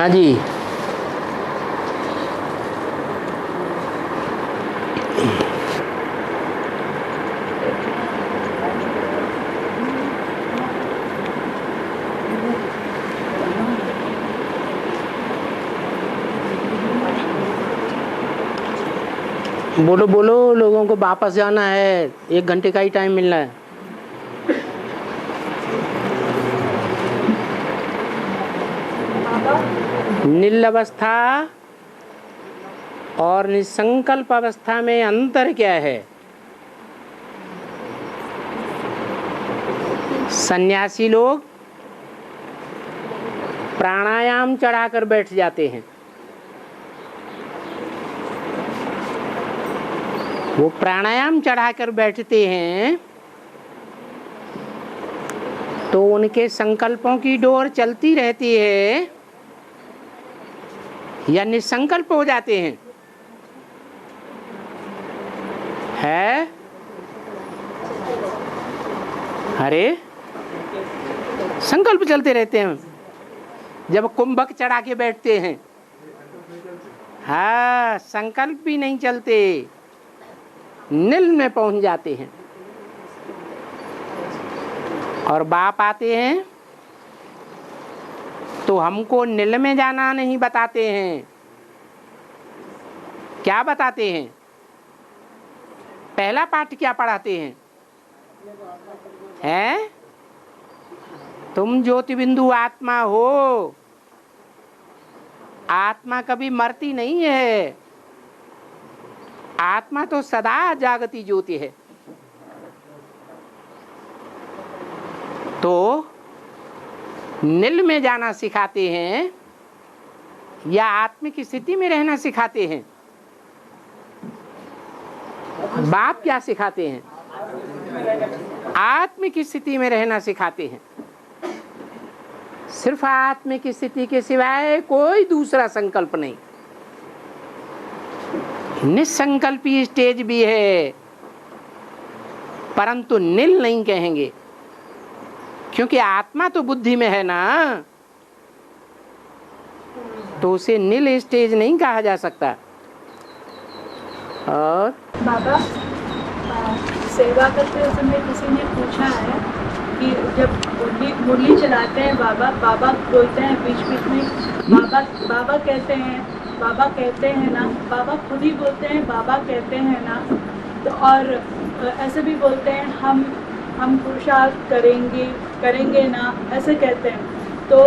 हाँ जी। बोलो बोलो, लोगों को वापस जाना है, 1 घंटे का ही टाइम मिलना है। नील अवस्था और निसंकल्प अवस्था में अंतर क्या है? सन्यासी लोग प्राणायाम चढ़ाकर बैठ जाते हैं। वो प्राणायाम चढ़ाकर बैठते हैं तो उनके संकल्पों की डोर चलती रहती है या निसंकल्प हो जाते हैं? है? अरे संकल्प चलते रहते हैं। जब कुंभक चढ़ा के बैठते हैं, हाँ, संकल्प भी नहीं चलते, नील में पहुंच जाते हैं। और बाप आते हैं तो हमको नील में जाना नहीं बताते हैं। क्या बताते हैं? पहला पाठ क्या पढ़ाते हैं? हैं? तुम ज्योति बिंदु आत्मा हो। आत्मा कभी मरती नहीं है। आत्मा तो सदा जागती ज्योति है। तो नील में जाना सिखाते हैं या आत्मिक स्थिति में रहना सिखाते हैं? बाप क्या सिखाते हैं? आत्मिक स्थिति में रहना सिखाते हैं। सिर्फ आत्मिक स्थिति के सिवाय कोई दूसरा संकल्प नहीं। निसंकल्पी स्टेज भी है, परंतु नील नहीं कहेंगे, क्योंकि आत्मा तो बुद्धि में है ना, तो उसे नील स्टेज नहीं कहा जा सकता। और बाबा, सेवा करते समय किसी ने पूछा है कि जब मुरली चलाते हैं बाबा बोलते हैं बीच बीच में बाबा कहते हैं ना, बाबा खुद ही बोलते हैं बाबा कहते हैं ना, तो और ऐसे भी बोलते हैं हम पुरुषार्थ करेंगे ना, ऐसे कहते हैं। तो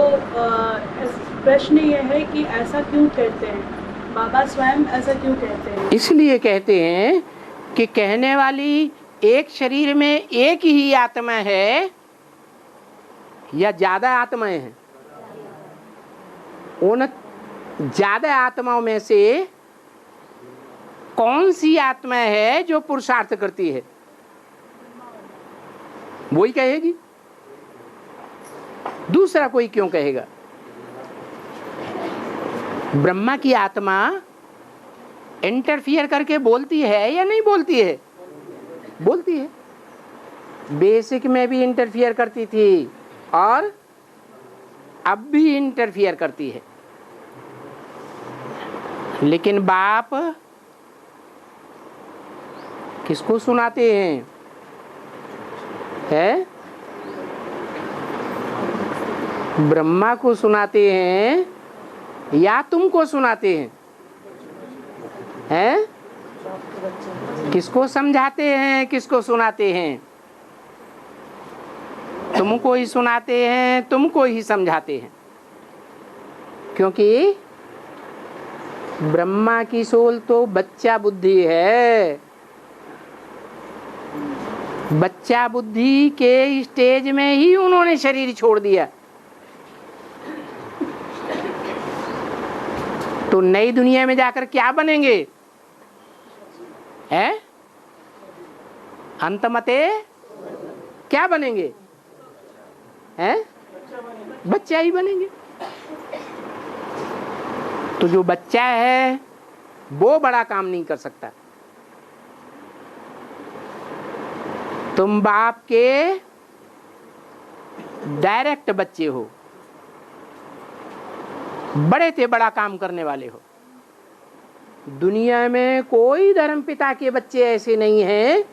प्रश्न ये है कि ऐसा क्यों कहते हैं? बाबा स्वयं ऐसा क्यों कहते हैं? इसलिए कहते हैं कि कहने वाली एक शरीर में एक ही आत्मा है या ज्यादा आत्माएं हैं? उन ज्यादा आत्माओं में से कौन सी आत्मा है जो पुरुषार्थ करती है? वही कहेगी, दूसरा कोई क्यों कहेगा? ब्रह्मा की आत्मा इंटरफियर करके बोलती है या नहीं बोलती है? बोलती है। बेसिक में भी इंटरफियर करती थी और अब भी इंटरफियर करती है। लेकिन बाप किसको सुनाते हैं? है? ब्रह्मा को सुनाते हैं या तुमको सुनाते हैं? हैं? किसको समझाते हैं, किसको सुनाते हैं? तुमको ही सुनाते हैं, तुमको ही समझाते हैं, क्योंकि ब्रह्मा की सोल तो बच्चा बुद्धि है। बच्चा बुद्धि के स्टेज में ही उन्होंने शरीर छोड़ दिया। तो नई दुनिया में जाकर क्या बनेंगे? हैं? अंतमते क्या बनेंगे? हैं? बच्चा ही बनेंगे। तो जो बच्चा है वो बड़ा काम नहीं कर सकता। तुम बाप के डायरेक्ट बच्चे हो। बड़े थे बड़ा काम करने वाले हो। दुनिया में कोई धर्मपिता के बच्चे ऐसे नहीं हैं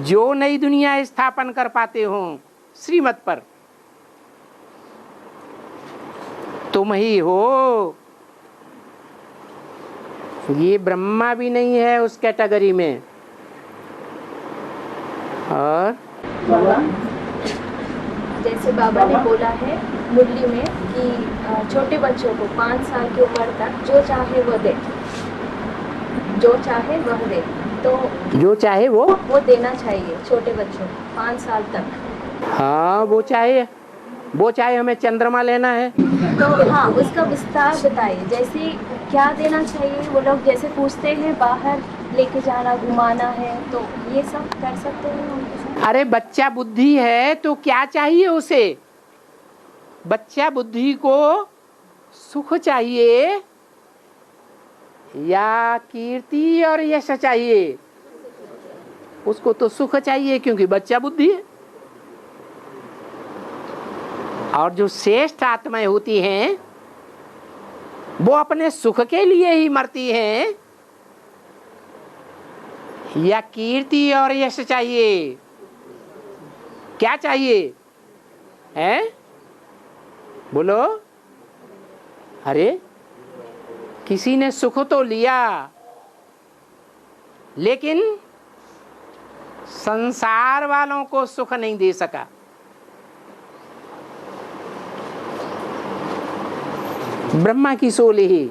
जो नई दुनिया स्थापन कर पाते हो श्रीमत पर। तुम ही हो। ये ब्रह्मा भी नहीं है उस कैटेगरी में। और जैसे बाबा ने बोला है मुरली में कि छोटे बच्चों को 5 साल की उम्र तक जो चाहे वो दे, जो चाहे वह दे, तो जो चाहे वो देना चाहिए छोटे बच्चों को 5 साल तक। हाँ, वो चाहे हमें चंद्रमा लेना है तो हाँ, उसका विस्तार बताइए। जैसे क्या देना चाहिए? वो लोग जैसे पूछते हैं बाहर लेके जाना, घुमाना है, तो ये सब कर सकते हैं उनके साथ? अरे बच्चा बुद्धि है तो क्या चाहिए उसे? बच्चा बुद्धि को सुख चाहिए या कीर्ति और यश चाहिए? उसको तो सुख चाहिए क्योंकि बच्चा बुद्धि है। और जो श्रेष्ठ आत्माएं होती हैं वो अपने सुख के लिए ही मरती हैं या कीर्ति और यश चाहिए? क्या चाहिए हैं? बोलो। अरे किसी ने सुख तो लिया लेकिन संसार वालों को सुख नहीं दे सका। ब्रह्मा की सोल ही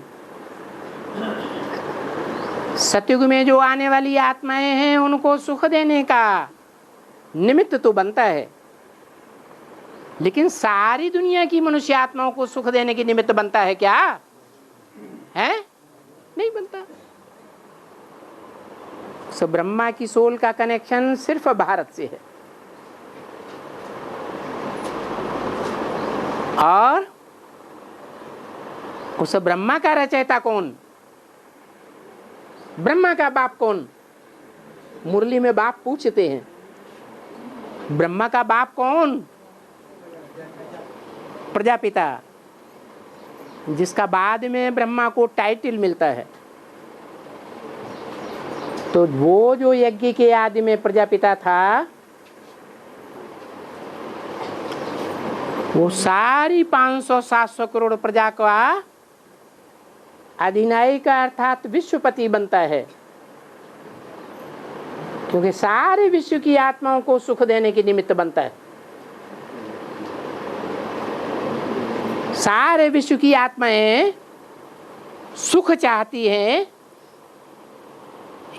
सतयुग में जो आने वाली आत्माएं हैं उनको सुख देने का निमित्त तो बनता है, लेकिन सारी दुनिया की मनुष्य आत्माओं को सुख देने की निमित्त बनता है क्या? है? नहीं बनता। सो ब्रह्मा की सोल का कनेक्शन सिर्फ भारत से है। और उस ब्रह्मा का रचयिता कौन? ब्रह्मा का बाप कौन? मुरली में बाप पूछते हैं। ब्रह्मा का बाप कौन? प्रजापिता, जिसका बाद में ब्रह्मा को टाइटल मिलता है। तो वो जो यज्ञ के आदि में प्रजापिता था वो सारी 500-700 करोड़ प्रजा का अधिनायक अर्थात विश्वपति बनता है, क्योंकि सारे विश्व की आत्माओं को सुख देने के निमित्त बनता है। सारे विश्व की आत्माएं सुख चाहती हैं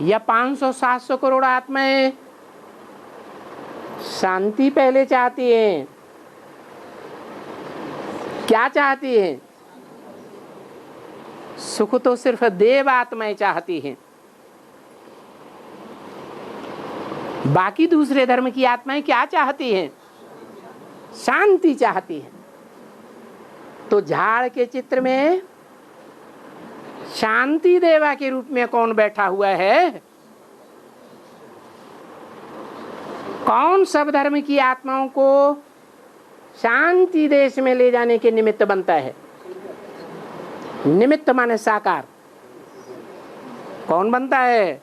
या 500-700 करोड़ आत्माएं शांति पहले चाहती हैं? क्या चाहती हैं? सुख तो सिर्फ देव आत्माएं चाहती हैं। बाकी दूसरे धर्म की आत्माएं क्या चाहती हैं? शांति चाहती हैं। तो झाड़ के चित्र में शांति देवा के रूप में कौन बैठा हुआ है? कौन सब धर्म की आत्माओं को शांति देश में ले जाने के निमित्त बनता है? निमित्त माने साकार। कौन बनता है?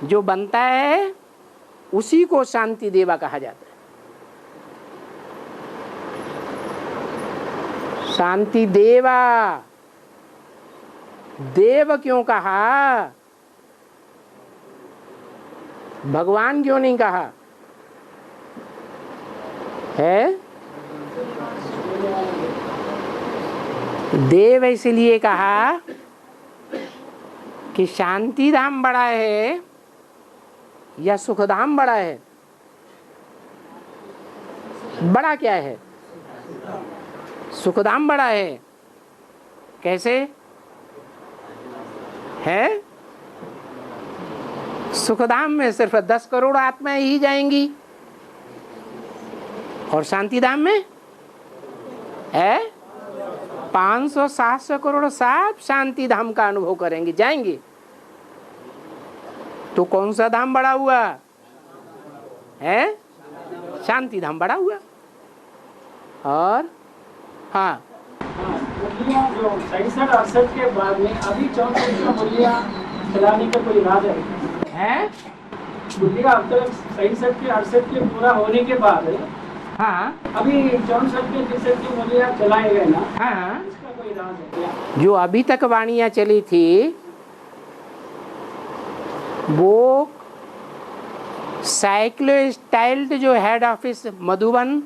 जो बनता है उसी को शांति देवा कहा जाता है। शांति देवा। देव क्यों कहा? भगवान क्यों नहीं कहा है? देव इसलिए कहा कि शांति धाम बड़ा है या सुख धाम बड़ा है? बड़ा क्या है? सुखधाम बड़ा है। कैसे है? सुखधाम में सिर्फ 10 करोड़ आत्माएं ही जाएंगी और शांति धाम में है 500-700 करोड़ सब शांति धाम का अनुभव करेंगे, जाएंगे। तो कौन सा धाम बड़ा हुआ है? शांति धाम बड़ा हुआ। और हाँ मुरलियाँ जो 67-68 के बाद में अभी 64 का मुरलियाँ चलाने का कोई इरादा है? मुरलियाँ अब तक 67 के 68 के पूरा होने के बाद हाँ अभी 64 के 63 की मुरलियाँ चलाए गए ना, हाँ, इसका कोई इरादा है क्या? जो अभी तक वाणियाँ चली थी वो साइक्लो स्टाइल्ड जो head office Madhuban,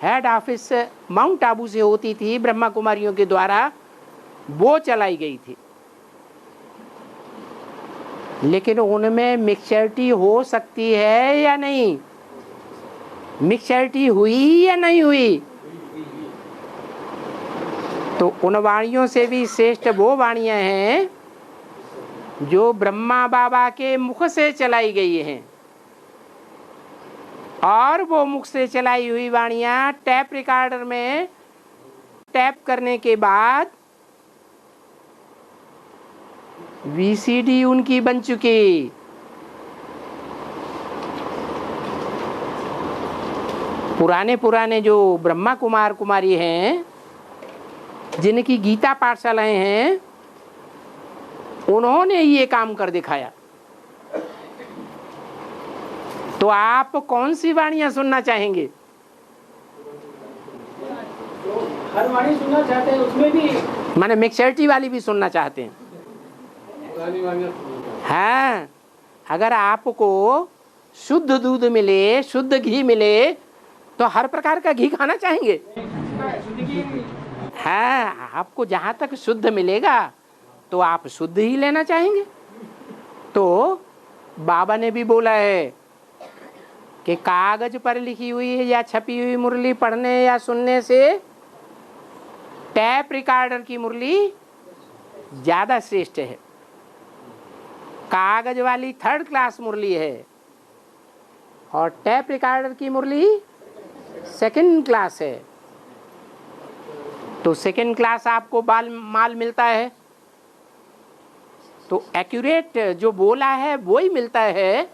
head office mount Abu से होती थी ब्रह्मा कुमारियों के द्वारा, वो चलाई गई थी। लेकिन उनमें मिक्सचरिटी हो सकती है या नहीं, मिक्सचरिटी हुई या नहीं हुई? तो उन वाणियों से भी श्रेष्ठ वो वाणियाँ हैं जो ब्रह्मा बाबा के मुख से चलाई गई हैं, और वो मुख से चलाई हुई वाणियाँ टैप रिकॉर्डर में टैप करने के बाद वीसीडी उनकी बन चुकी। पुराने जो ब्रह्मा कुमार कुमारी हैं, जिनकी गीता पाठशालाएं हैं, उन्होंने ये काम कर दिखाया। तो आप कौन सी वाणियां सुनना चाहेंगे? हर वाणी सुनना चाहते हैं, उसमें भी माने मिक्सचरिटी वाली भी सुनना चाहते हैं? हाँ, अगर आपको शुद्ध दूध मिले, शुद्ध घी मिले, तो हर प्रकार का घी खाना चाहेंगे? हाँ, आपको जहाँ तक शुद्ध मिलेगा तो आप शुद्ध ही लेना चाहेंगे। तो बाबा ने भी बोला है कि कागज पर लिखी हुई या छपी हुई मुरली पढ़ने या सुनने से टैप रिकॉर्डर की मुरली ज़्यादा श्रेष्ठ है। कागज वाली 3rd क्लास मुरली है और टैप रिकॉर्डर की मुरली 2nd क्लास है। तो 2nd क्लास आपको माल मिलता है, तो एक्यूरेट जो बोला है वो ही मिलता है,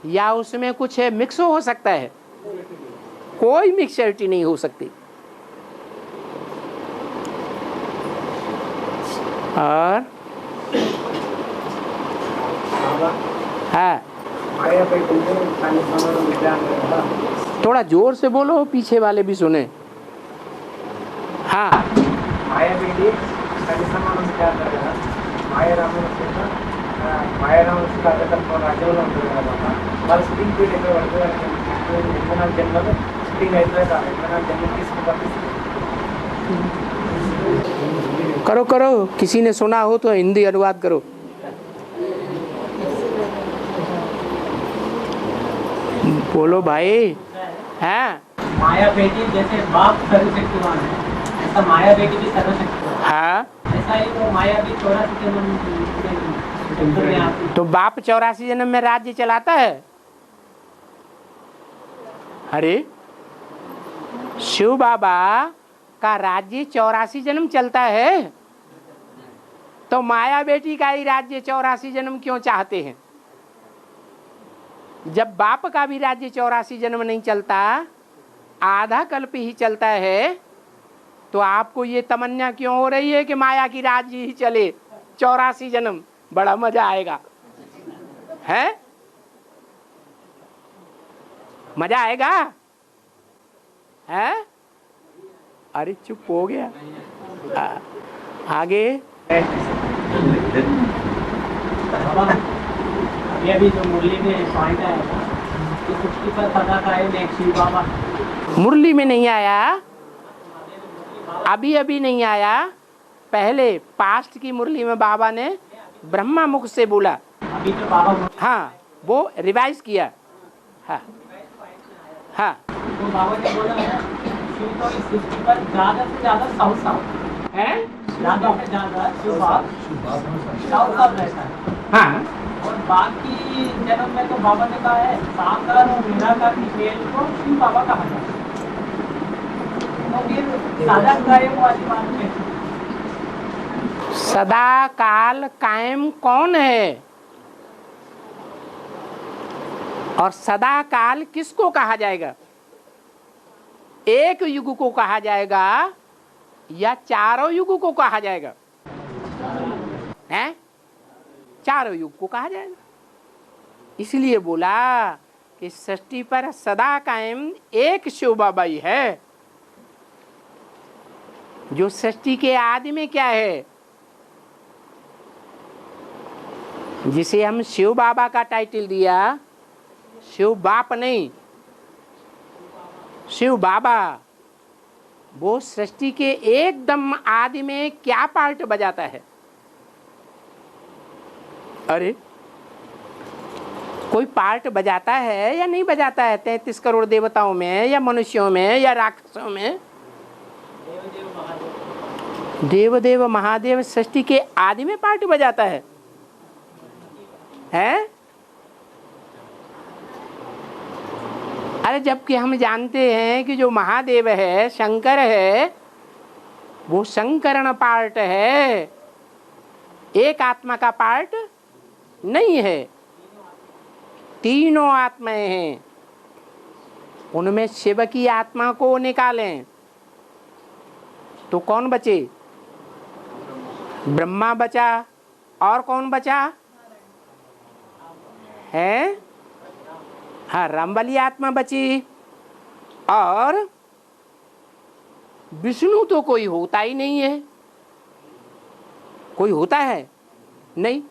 या उसमें कुछ मिक्स हो सकता है? कोई मिक्सचरिटी नहीं हो सकती। और हाँ, थोड़ा जोर से बोलो, पीछे वाले भी सुने। हाँ, करो करो, किसी ने सुना हो तो हिंदी अनुवाद करो। बोलो भाई। हाँ, माया बेटी जैसे बाप सर्वशक्तिमान है, ऐसा माया बेटी भी सर्वशक्तिमान। हाँ, ऐसा ही वो माया भी 84 जन्म। तो बाप 84 जन्म में राज्य चलाता है? अरे, शिव बाबा का राज्य 84 जन्म चलता है, तो माया बेटी का ही राज्य 84 जन्म क्यों चाहते हैं? जब बाप का भी राज्य 84 जन्म नहीं चलता, आधा कल्प ही चलता है, तो आपको ये तमन्ना क्यों हो रही है कि माया की राज्य ही चले 84 जन्म? बड़ा मजा आएगा, है? मजा आएगा, है? अरे चुप हो गया। आगे अभी जो मुरली में पॉइंट आया था कि 65 सदा कायम एक शिव बाबा, मुरली में नहीं आया, अभी नहीं आया। पहले पास्ट की मुरली में बाबा ने ब्रह्मा मुख से बोला। अभी तो बाबा, हाँ, वो रिवाइज किया। हाँ हाँ, तो बाबा ने बोला शिव तो इस सृष्टि पर ज़्यादा से ज़्यादा साउथ है, ज़्यादा से ज़्यादा शिव साउथ रहता है। हाँ, और बाकी जन्म में तो बाबा ने कहा है साकार और निराकार की खेल को शिव बाबा कहा जाता है। तो फिर सादा कायम वाली बात है, सदा काल कायम कौन है? और सदा काल किसको कहा जाएगा? एक युग को कहा जाएगा या चारों युग को कहा जाएगा? हैं? चारों युग को कहा जाएगा। इसलिए बोला कि सृष्टि पर सदा कायम एक शिव बाबा ही है, जो सृष्टि के आदि में क्या है, जिसे हम शिव बाबा का टाइटल दिया, शिव बाप नहीं, शिव बाबा, वो सृष्टि के एकदम आदि में क्या पार्ट बजाता है? अरे कोई पार्ट बजाता है या नहीं बजाता है? 33 करोड़ देवताओं में या मनुष्यों में या राक्षसों में? देवदेव महादेव सृष्टि के आदि में पार्ट बजाता है, हैं? अरे जबकि हम जानते हैं कि जो महादेव है, शंकर है, वो शंकरण पार्ट है, एक आत्मा का पार्ट नहीं है, तीनों आत्माएं हैं। उनमें शिव की आत्मा को निकालें तो कौन बचे? ब्रह्मा बचा, और कौन बचा है? हाँ, राम वाली आत्मा बची, और विष्णु तो कोई होता ही नहीं है। कोई होता है? नहीं,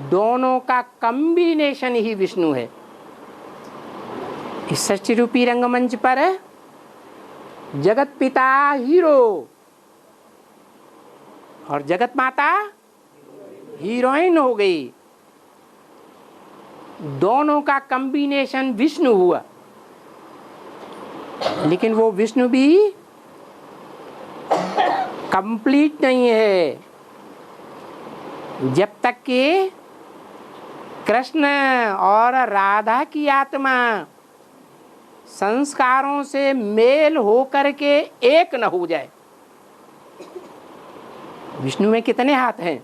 दोनों का कॉम्बिनेशन ही विष्णु है। इस सृष्टि रूपी रंगमंच पर जगत पिता हीरो और जगत माता हीरोइन हो गई। दोनों का कॉम्बिनेशन विष्णु हुआ, लेकिन वो विष्णु भी कंप्लीट नहीं है जब तक कि कृष्ण और राधा की आत्मा संस्कारों से मेल होकर के एक न हो जाए। विष्णु में कितने हाथ हैं?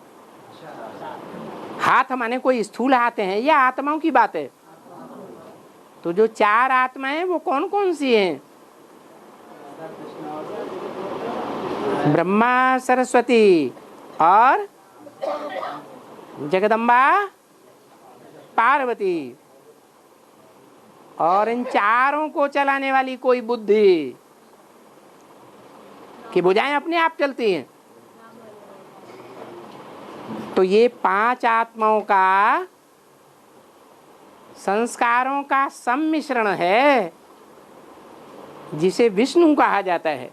हाथ माने कोई स्थूल हाथ हैं या आत्माओं की बात है? तो जो चार आत्माएं वो कौन कौन सी हैं? ब्रह्मा, सरस्वती और जगदम्बा, पार्वती। और इन चारों को चलाने वाली कोई बुद्धि कि भुजाएं अपने आप चलती हैं। तो ये पांच आत्माओं का संस्कारों का सम्मिश्रण है, जिसे विष्णु कहा जाता है।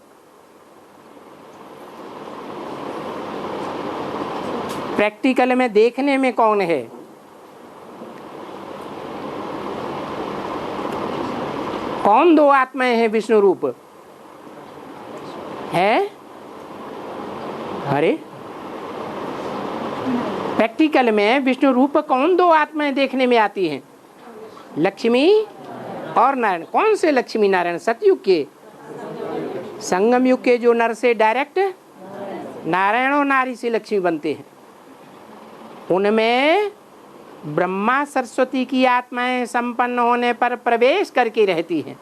प्रैक्टिकल में देखने में कौन है? कौन दो आत्माएं हैं विष्णु रूप है? अरे प्रैक्टिकल में विष्णु रूप कौन दो आत्माएं देखने में आती हैं? लक्ष्मी और नारायण। कौन से लक्ष्मी नारायण? सतयुग के, संगम युग के जो नर से डायरेक्ट नारायण और नारी से लक्ष्मी बनते हैं, उनमें ब्रह्मा सरस्वती की आत्माएं संपन्न होने पर प्रवेश करके रहती हैं,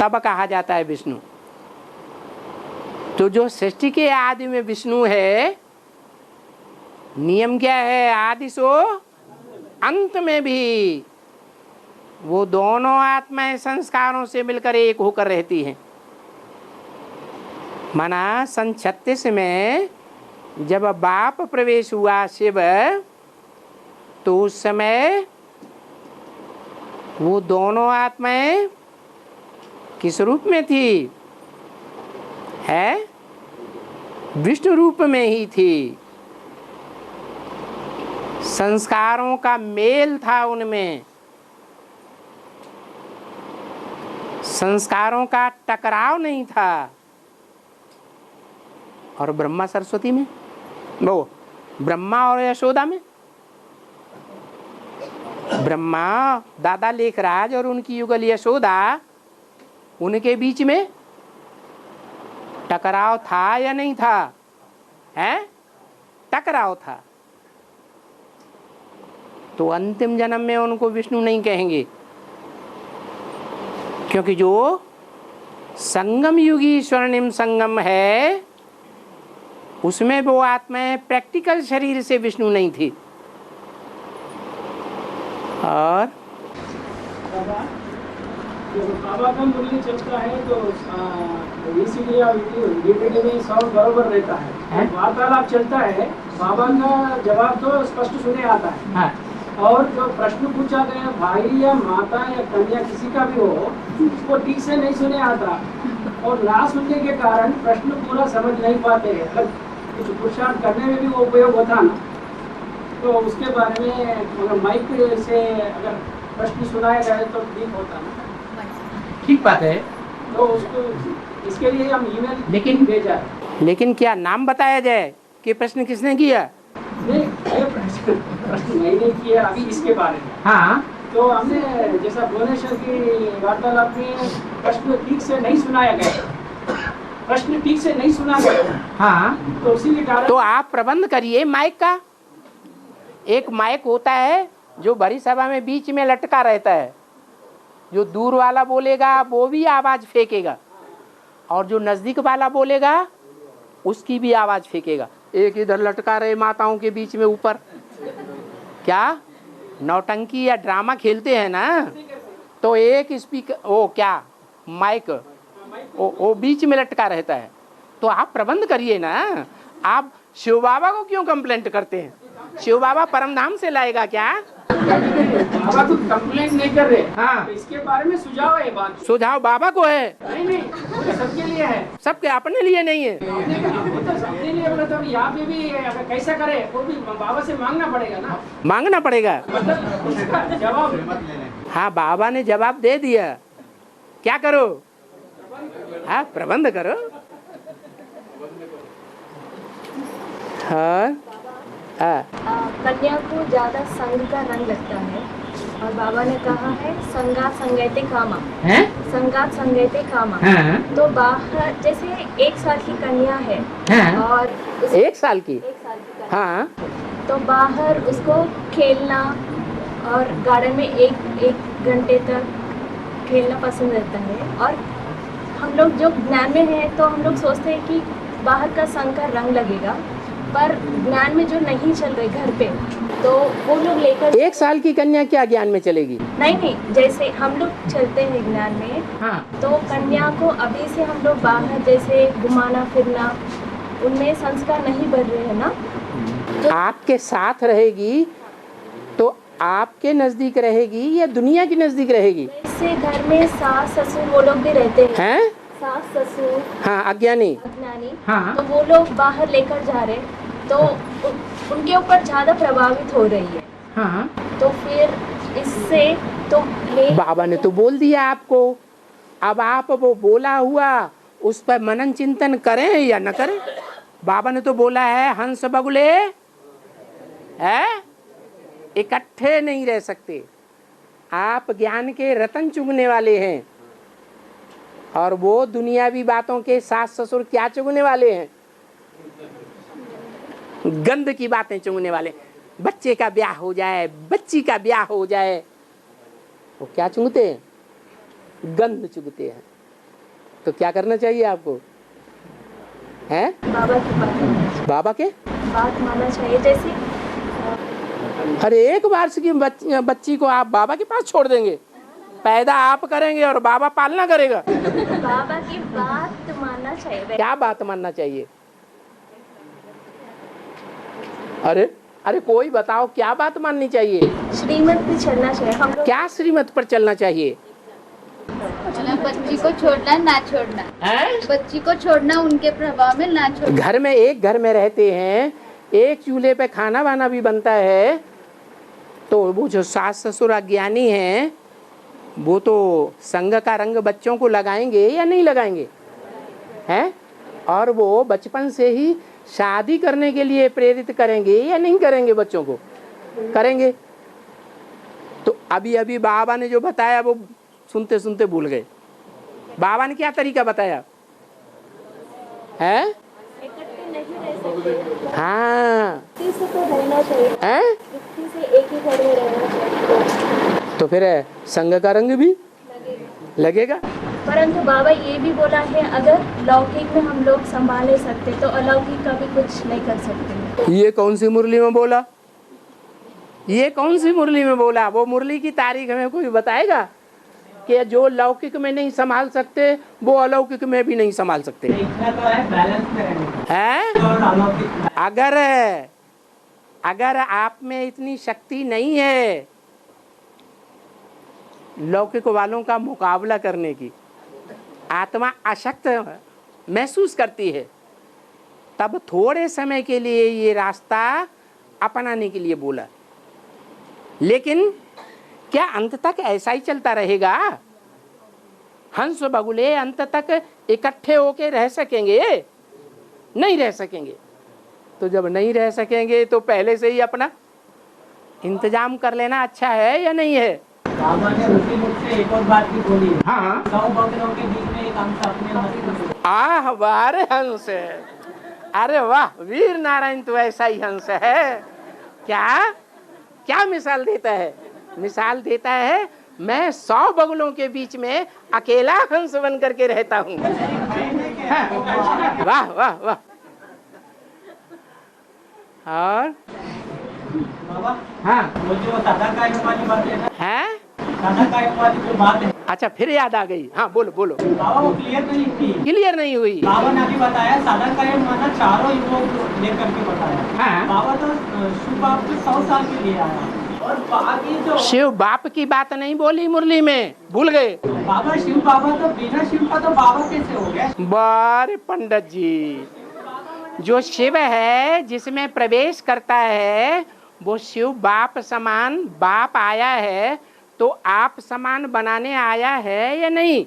तब कहा जाता है विष्णु। तो जो सृष्टि के आदि में विष्णु है, नियम क्या है? आदि सो अंत में भी वो दोनों आत्माएं संस्कारों से मिलकर एक होकर रहती हैं। माना सन 36 में जब बाप प्रवेश हुआ शिव, तो उस समय वो दोनों आत्माएं किस रूप में थी? है विष्णु रूप में ही थी। संस्कारों का मेल था उनमें, संस्कारों का टकराव नहीं था। और ब्रह्मा सरस्वती में, वो ब्रह्मा और यशोदा में, ब्रह्मा दादा लेखराज और उनकी युगल यशोदा, उनके बीच में टकराव था या नहीं था? है, टकराव था। तो अंतिम जन्म में उनको विष्णु नहीं कहेंगे, क्योंकि जो संगम युगी स्वर्णिम संगम है, उसमें वो आत्माएं प्रैक्टिकल शरीर से विष्णु नहीं थी। और बाबा का मुरली चलता है तो VCD या DVD में साउंड बराबर रहता है। वार्तालाप चलता है, बाबा का जवाब तो स्पष्ट सुने आता है। हाँ। और जो प्रश्न पूछा गया भाई या माता या कन्या किसी का भी हो, उसको ठीक से नहीं सुने आता और ना सुनने के कारण प्रश्न पूरा समझ नहीं पाते हैं। अगर कुछ पुरुषार्थ करने में भी वो उपयोग होता ना, तो उसके बारे में अगर माइक से अगर प्रश्न सुनाया जाए तो ठीक होता ना। ठीक बात है। तो उसको इसके लिए हम ईमेल भेजा। लेकिन क्या नाम बताया जाए कि प्रश्न किसने किया? नहीं, ये प्रश्न मैंने किया अभी इसके बारे में। हाँ। तो हमने जैसा भुवनेश्वर की वार्तालाप में प्रश्न ठीक से नहीं सुनाया गया, प्रश्न ठीक से नहीं सुना गया। हाँ। तो उसी के कारण तो आप प्रबंध करिए माइक का। एक माइक होता है जो बड़ी सभा में बीच में लटका रहता है, जो दूर वाला बोलेगा वो भी आवाज फेंकेगा और जो नजदीक वाला बोलेगा उसकी भी आवाज फेंकेगा। एक इधर लटका रहे माताओं के बीच में ऊपर, क्या नौटंकी या ड्रामा खेलते हैं ना, तो एक स्पीकर वो क्या माइक वो बीच में लटका रहता है। तो आप प्रबंध करिए ना। आप शिव बाबा को क्यों कंप्लेंट करते हैं? शिव बाबा परमधाम से लाएगा क्या? बाबा तो कंप्लेंट नहीं कर रहे। हाँ। तो इसके बारे में सुझाव है, बात सुझाव बाबा को है। नहीं, सबके लिए है। सबके अपने लिए नहीं है। तो सबके लिए बोला तो यहाँ पे भी अगर कैसा करे वो भी बाबा से मांगना पड़ेगा ना। मांगना पड़ेगा। मतलब उसका जवाब। हाँ, बाबा ने जवाब दे दिया, क्या करो? हाँ, प्रबंध करो। हाँ। कन्या को ज्यादा संग का रंग लगता है और बाबा ने कहा है संगात संगैते कामा है, संगात संगैते कामा। हाँ। तो बाहर जैसे 1 साल की कन्या है। हाँ। और 1 साल की। हाँ। तो बाहर उसको खेलना और गार्डन में एक घंटे तक खेलना पसंद रहता है। और हम लोग जो ज्ञान में है तो हम लोग सोचते हैं कि बाहर का संग का रंग लगेगा, पर ज्ञान में जो नहीं चल रहे घर पे, तो वो लोग लेकर 1 साल की कन्या क्या ज्ञान में चलेगी? नहीं, जैसे हम लोग चलते हैं ज्ञान में। हाँ। तो कन्या को अभी से हम लोग बाहर जैसे घुमाना फिरना, उनमें संस्कार नहीं बढ़ रहे हैं ना। तो आपके साथ रहेगी तो आपके नजदीक रहेगी या दुनिया के नजदीक रहेगी? जैसे घर में सास ससुर वो लोग भी रहते हैं। सास ससुर। हाँ, अज्ञानी। हाँ। तो वो लोग बाहर लेकर जा रहे, तो उनके ऊपर ज्यादा प्रभावित हो रही है। हाँ। तो फिर इससे तो बाबा ने तो बोल दिया आपको, अब आप वो बोला हुआ उस पर मनन चिंतन करें या न करें। बाबा ने तो बोला है हंस बगुले है इकट्ठे नहीं रह सकते। आप ज्ञान के रतन चुगने वाले हैं और वो दुनियावी बातों के सास ससुर क्या चुगने वाले हैं? गंद की बातें चुगने वाले। बच्चे का ब्याह हो जाए, बच्ची का ब्याह हो जाए, वो क्या चुगते हैं? गंद चुगते हैं। तो क्या करना चाहिए आपको? हैं? बाबा के बात मानना चाहिए। जैसे हर 1 वर्ष की बच्ची को आप बाबा के पास छोड़ देंगे? पैदा आप करेंगे और बाबा पालना करेगा। बाबा की बात मानना चाहिए। क्या बात मानना चाहिए? अरे कोई बताओ, क्या बात माननी चाहिए? श्रीमत पे चलना चाहिए हम लोग। क्या श्रीमत पर चलना चाहिए? बच्ची को छोड़ना ना छोड़ना है? बच्ची को छोड़ना उनके प्रभाव में ना छोड़ना। घर में रहते हैं, एक चूल्हे पे खाना वाना भी बनता है, तो वो जो सास ससुर अज्ञानी हैं वो तो संग का रंग बच्चों को लगाएंगे या नहीं लगाएंगे? हैं? और वो बचपन से ही शादी करने के लिए प्रेरित करेंगे या नहीं करेंगे? बच्चों को करेंगे। तो अभी बाबा ने जो बताया वो सुनते सुनते भूल गए। बाबा ने क्या तरीका बताया है? हाँ, तो रहना चाहिए। हैं? से एक ही घर में रहना चाहिए। तो फिर संग का रंग भी लगेगा। परंतु बाबा ये भी बोला है, अगर लौकिक में हम लोग संभाल नहीं सकते तो अलौकिक का भी कुछ नहीं कर सकते। ये कौन सी मुरली में बोला? ये कौन सी मुरली में बोला? वो मुरली की तारीख हमें कोई बताएगा कि जो लौकिक में नहीं संभाल सकते वो अलौकिक में भी नहीं संभाल सकते? इतना तो है, बैलेंस में रहने है। और अलौकिक। अगर आप में इतनी शक्ति नहीं है लौकिक वालों का मुकाबला करने की, आत्मा अशक्त महसूस करती है, तब थोड़े समय के लिए ये रास्ता अपनाने के लिए बोला। लेकिन क्या अंत तक ऐसा ही चलता रहेगा? हंस बगुले अंत तक इकट्ठे होके रह सकेंगे? नहीं रह सकेंगे। तो जब नहीं रह सकेंगे तो पहले से ही अपना इंतजाम कर लेना अच्छा है या नहीं है? बाबा ने उसी मुझसे एक और बात भी बोली है। हाँ, 100 बगलों के बीच में एक अंश अपने मस्तिष्क में। आह वाह हंस है। अरे वाह, वीर नारायण तो ऐसा ही हंस है। क्या क्या मिसाल देता है? मिसाल देता है, मैं 100 बगलों के बीच में अकेला हंस बन करके रहता हूँ। वाह वाह वाह। और बाबा, हाँ, वो जो सादा कायम वाली बात है ना, है? सादा कायम वाली जो बात है, अच्छा, फिर याद आ गई। हाँ, बोलो बोलो। बाबा वो क्लियर नहीं थी। क्लियर नहीं हुई। बाबा ने अभी बताया सादा कायम माना चारों युगों को लेकर के बताया। हाँ। बाबा तो शिव बाप को 100 साल के लिए आया और बाकी जो शिव बाप की बात नहीं बोली मुरली में, भूल गए। बाबा शिव बाबा तो बिना शिव का तो बाबा कैसे हो गया? बारे पंडित जी, जो शिव है जिसमें प्रवेश करता है वो शिव बाप समान बाप आया है, तो आप समान बनाने आया है या नहीं?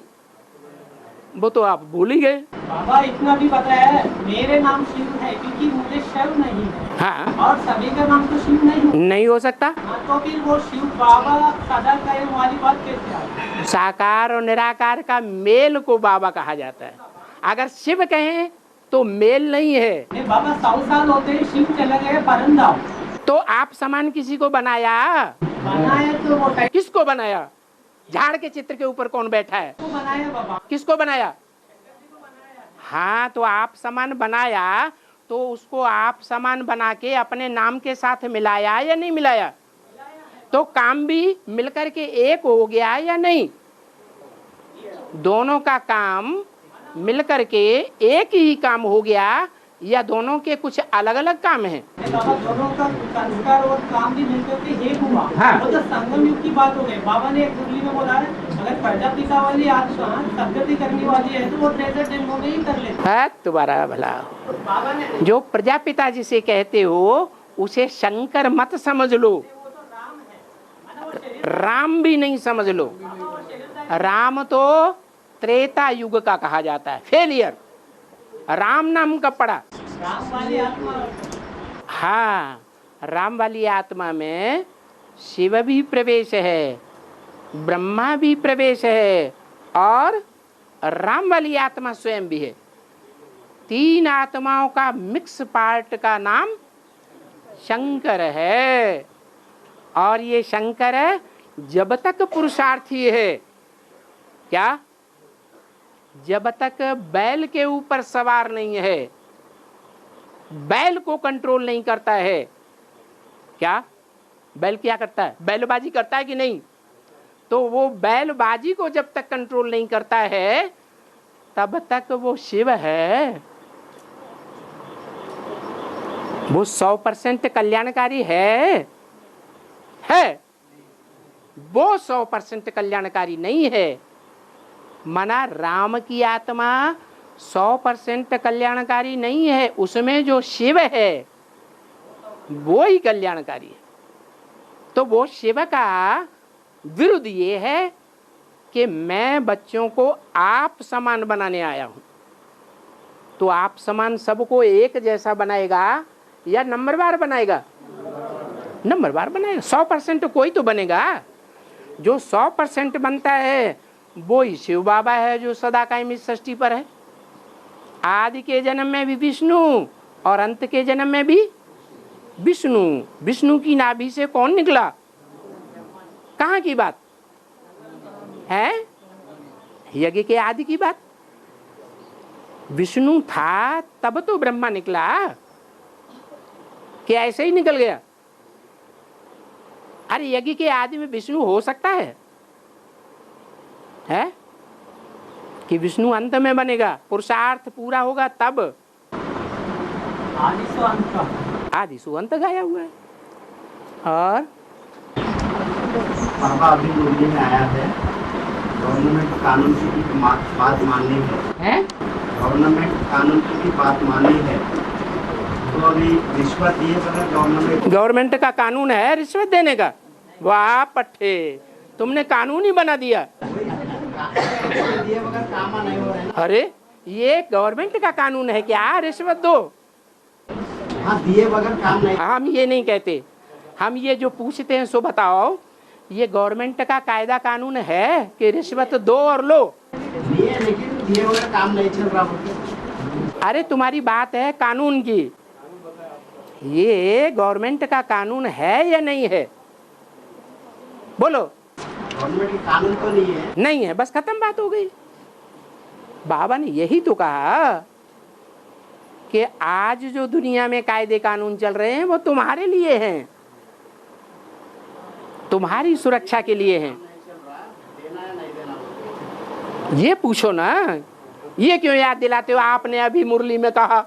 वो तो आप भूल ही गए। बाबा इतना भी बताया है, मेरे नाम शिव है क्योंकि मुझे शिव नहीं है। हाँ, और सभी का नाम तो शिव नहीं हो सकता। हाँ, तो फिर वो शिव बाबा सदा कायम वाली बात कैसे आई? साकार और निराकार का मेल को बाबा कहा जाता है। अगर शिव कहें तो मेल नहीं है। नहीं बाबा, 100 साल होते ही शिव चले गए परंदा। तो आप समान किसी को बनाया? बनाया तो वो टाइप किसको बनाया? झाड़ के चित्र के ऊपर कौन बैठा है? को बनाया बाबा। किसको बनाया? हाँ, तो आप समान बनाया तो उसको आप समान बना के अपने नाम के साथ मिलाया या नहीं मिलाया? तो काम भी मिलकर के एक हो गया या नहीं? दोनों का काम मिलकर के एक ही काम हो गया या दोनों के कुछ अलग अलग काम हैं? बाबा दोनों का संस्कार और काम भी मिलकर के एक हुआ। हाँ। वो तो संगम युग की बात हो गई। बाबा ने एक मुरली में बोला है, अगर प्रजापिता वाली आत्मा सदगति करने वाली है तो वो 63 जन्मों में ही कर लेते है। तुम्हारा भला। बाबा ने जो प्रजापिता जिसे कहते हो उसे शंकर मत समझ लो, राम भी नहीं समझ लो। राम तो त्रेता युग का कहा जाता है, फेलियर। राम नाम का पड़ा। राम वाली आत्मा। हाँ, राम वाली आत्मा में शिव भी प्रवेश है, ब्रह्मा भी प्रवेश है और राम वाली आत्मा स्वयं भी है। 3 आत्माओं का मिक्स पार्ट का नाम शंकर है। और ये शंकर जब तक पुरुषार्थी है, क्या? जब तक बैल के ऊपर सवार नहीं है, बैल को कंट्रोल नहीं करता है। क्या बैल क्या करता है? बैलबाजी करता है कि नहीं? तो वो बैलबाजी को जब तक कंट्रोल नहीं करता है तब तक वो शिव है। वो 100% कल्याणकारी है। वो 100% कल्याणकारी नहीं है। मना राम की आत्मा 100% कल्याणकारी नहीं है, उसमें जो शिव है वो ही कल्याणकारी है। तो वो शिव का विरुद्ध ये है कि मैं बच्चों को आप समान बनाने आया हूं। तो आप समान सबको एक जैसा बनाएगा या नंबरवार बनाएगा? नंबरवार बनाएगा। 100% कोई तो बनेगा। जो 100% बनता है वो ही शिव बाबा है, जो सदा कायम इस सृष्टि पर है। आदि के जन्म में भी विष्णु और अंत के जन्म में भी विष्णु। विष्णु की नाभि से कौन निकला? कहाँ की बात है? यज्ञ के आदि की बात। विष्णु था तब तो ब्रह्मा निकला, कि ऐसे ही निकल गया? अरे यज्ञ के आदि में विष्णु हो सकता है कि विष्णु अंत में बनेगा, पुरुषार्थ पूरा होगा तब। आदि सु अंत गाया हुआ है। और बाबा अभी मुरली में आया है, गवर्नमेंट कानून की बात माननी है, गवर्नमेंट कानून की बात माननी है, तो अभी रिश्वत दिए बगैर गवर्नमेंट का कानून है रिश्वत देने का? वाह पट्टे, तुमने कानून ही बना दिया। दिए बगैर काम नहीं हो रहे हैं। अरे ये गवर्नमेंट का कानून है क्या रिश्वत दो? हाँ, दिए बगैर काम नहीं। हम ये नहीं कहते, हम ये जो पूछते हैं सो बताओ, ये गवर्नमेंट का कायदा कानून है कि रिश्वत दो और लो? दिए, लेकिन दिए बगैर काम नहीं चल रहा। अरे तुम्हारी बात है कानून की, ये गवर्नमेंट का कानून है या नहीं है? बोलो। गवर्नमेंट का कानून तो नहीं है। नहीं है, बस खत्म बात हो गई। बाबा ने यही तो कहा कि आज जो दुनिया में कायदे कानून चल रहे हैं वो तुम्हारे लिए हैं, तुम्हारी सुरक्षा के लिए हैं। ये पूछो ना, ये क्यों याद दिलाते हो? आपने अभी मुरली में कहा।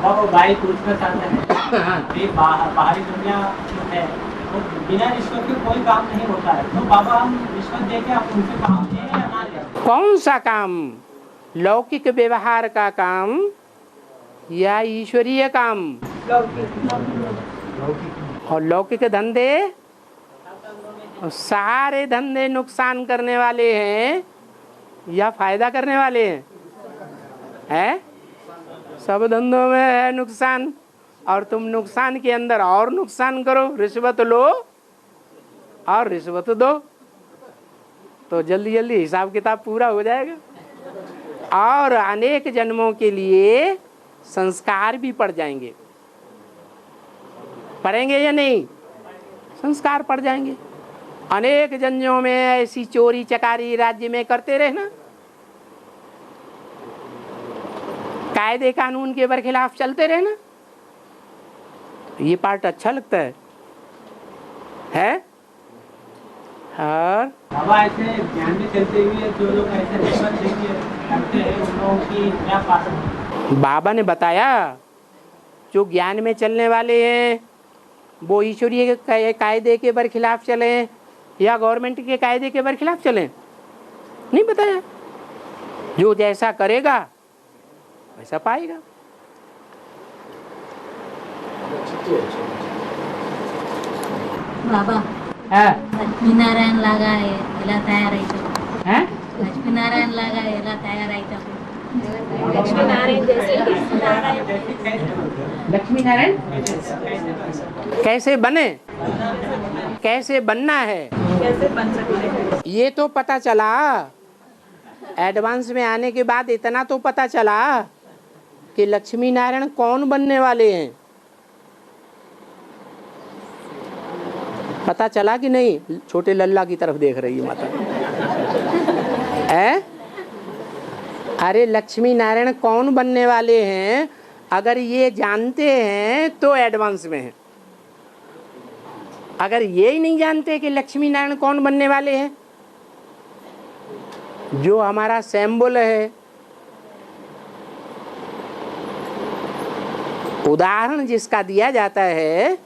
वो भाई पूछना चाहते हैं कि बाहरी दुनिया जो है वो बिना रिश्वत के कोई काम नहीं होता है, तो बाबा हम रिश्वत देके आप उनसे काम लें या ना लें? कौन सा काम? लौकिक व्यवहार का काम या ईश्वरीय काम? और लौकिक धंधे, सारे धंधे नुकसान करने वाले हैं या फायदा करने वाले हैं? हैं? सब धंधों में है नुकसान, और तुम नुकसान के अंदर और नुकसान करो, रिश्वत लो और रिश्वत दो, तो जल्दी जल्दी हिसाब किताब पूरा हो जाएगा और अनेक जन्मों के लिए संस्कार भी पड़ जाएंगे। पढ़ेंगे या नहीं? संस्कार पड़ जाएंगे। अनेक जन्मों में ऐसी चोरी चकारी राज्य में करते रहना, कायदे कानून के बरखिलाफ चलते रहना, ये पार्ट अच्छा लगता है? और बाबा ऐसे ज्ञान में चलते हुए जो लोग ऐसे रिश्वत देके करते हैं उन लोगों की क्या पास? बाबा ने बताया जो ज्ञान में चलने वाले हैं वो ईश्वरीय कायदे के बरखिलाफ चले या गवर्नमेंट के कायदे के बरखिलाफ चले? नहीं बताया। जो जैसा करेगा वैसा पाएगा। बाबा లక్ష్మీనారాయణ లాగా ఎలా తయారైతావు? లక్ష్మీనారాయణ లాగా ఎలా తయారైతావు? लक्ष्मी नारायण जैसे लक्ष्मी नारायण कैसे बने, कैसे बनना है, कैसे बन सकते हैं? ये तो पता चला। एडवांस में आने के बाद इतना तो पता चला कि लक्ष्मी नारायण कौन बनने वाले हैं। पता चला कि नहीं? छोटे लल्ला की तरफ देख रही है माता। अरे लक्ष्मी नारायण कौन बनने वाले हैं, अगर ये जानते हैं तो एडवांस में है। अगर ये ही नहीं जानते कि लक्ष्मी नारायण कौन बनने वाले हैं, जो हमारा सिंबल है, उदाहरण जिसका दिया जाता है,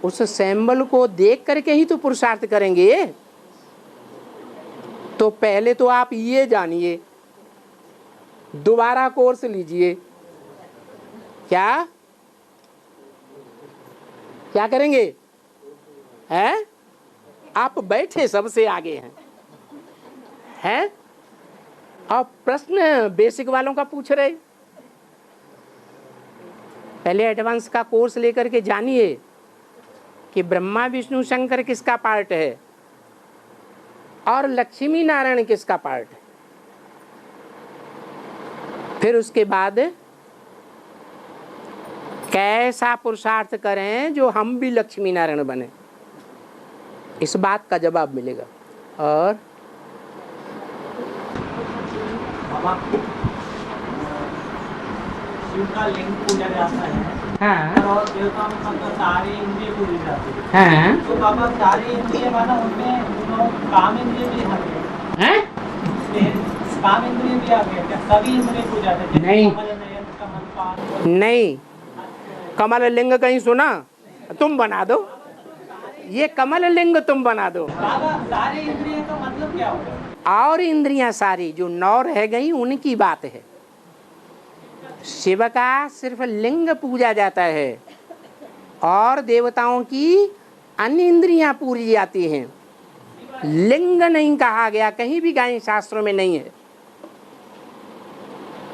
उस सिंबल को देख करके ही तो पुरुषार्थ करेंगे। तो पहले तो आप ये जानिए, दोबारा कोर्स लीजिए। क्या क्या करेंगे? हैं? आप बैठे सबसे आगे हैं और प्रश्न बेसिक वालों का पूछ रहे। पहले एडवांस का कोर्स लेकर के जानिए कि ब्रह्मा विष्णु शंकर किसका पार्ट है और लक्ष्मी नारायण किसका पार्ट है। फिर उसके बाद कैसा पुरुषार्थ करें जो हम भी लक्ष्मी नारायण बने, इस बात का जवाब मिलेगा। और बाबा शिव का लिंग पूजा जाता है हाँ और देवताओं का तो सारी इंद्रिय पूजी जाती है। हाँ तो बाबा सारी इंद्रिय माना उनमें काम इंद्रिय भी आ गए, हैं? काम इंद्रिय भी आ गए क्या? सभी इंद्रिय पूजा जाते हैं? नहीं। कमल, नयन, कमल, पान। नहीं, कमल लिंग कहीं सुना? तुम बना दो, ये कमल लिंग तुम बना दो। बाबा सारी इंद्रिय का मतलब क्या होगा? और इंद्रियां सारी जो 9 रह गई उनकी बात है। शिव का सिर्फ लिंग पूजा जाता है और देवताओं की अन्य इंद्रियां पूजी जाती हैं। लिंग नहीं कहा गया, कहीं भी गाय शास्त्रों में नहीं है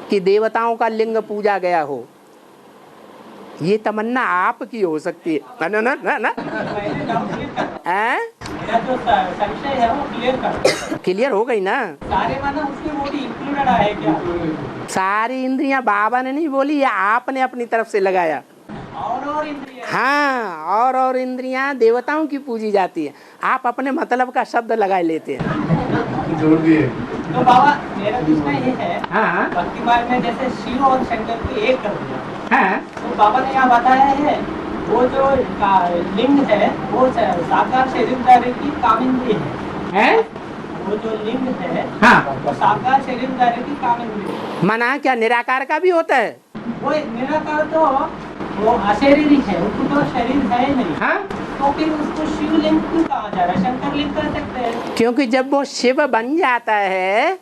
कि देवताओं का लिंग पूजा गया हो। ये तमन्ना आपकी हो सकती है। ना ना ना ना मेरा जो संशय है वो क्लियर कर। क्लियर हो गई ना? सारे माना उसमें वो भी इंक्लूडेड है क्या? सारी इंद्रियां बाबा ने नहीं बोली, या आपने अपनी तरफ से लगाया। और इंद्रिय। हाँ, और इंद्रियां देवताओं की पूजी जाती है। आप अपने मतलब का शब्द लगा लेते हैं। जोड़ दिए। तो बाबा मेरा प्रश्न ये है, हाँ भक्ति मार्ग में जैसे शिव और शंकर को एक कर दिया, हाँ तो बाबा ने यहाँ बताया है वो जो लिंग है वो साकार शरीरधारी की कामिंद्रिय है। वो जो लिंग है हाँ। वो साकार शरीरधारी की कामिंद्रिय है। मना क्या निराकार का भी होता है? वो निराकार तो वो अशरीरी है, उसको तो शरीर है ही नहीं। हाँ, तो फिर उसको शिवलिंग क्यों कहा जा रहा है? शंकर लिंग कर सकते हैं। क्योंकि जब वो शिव बन जाता है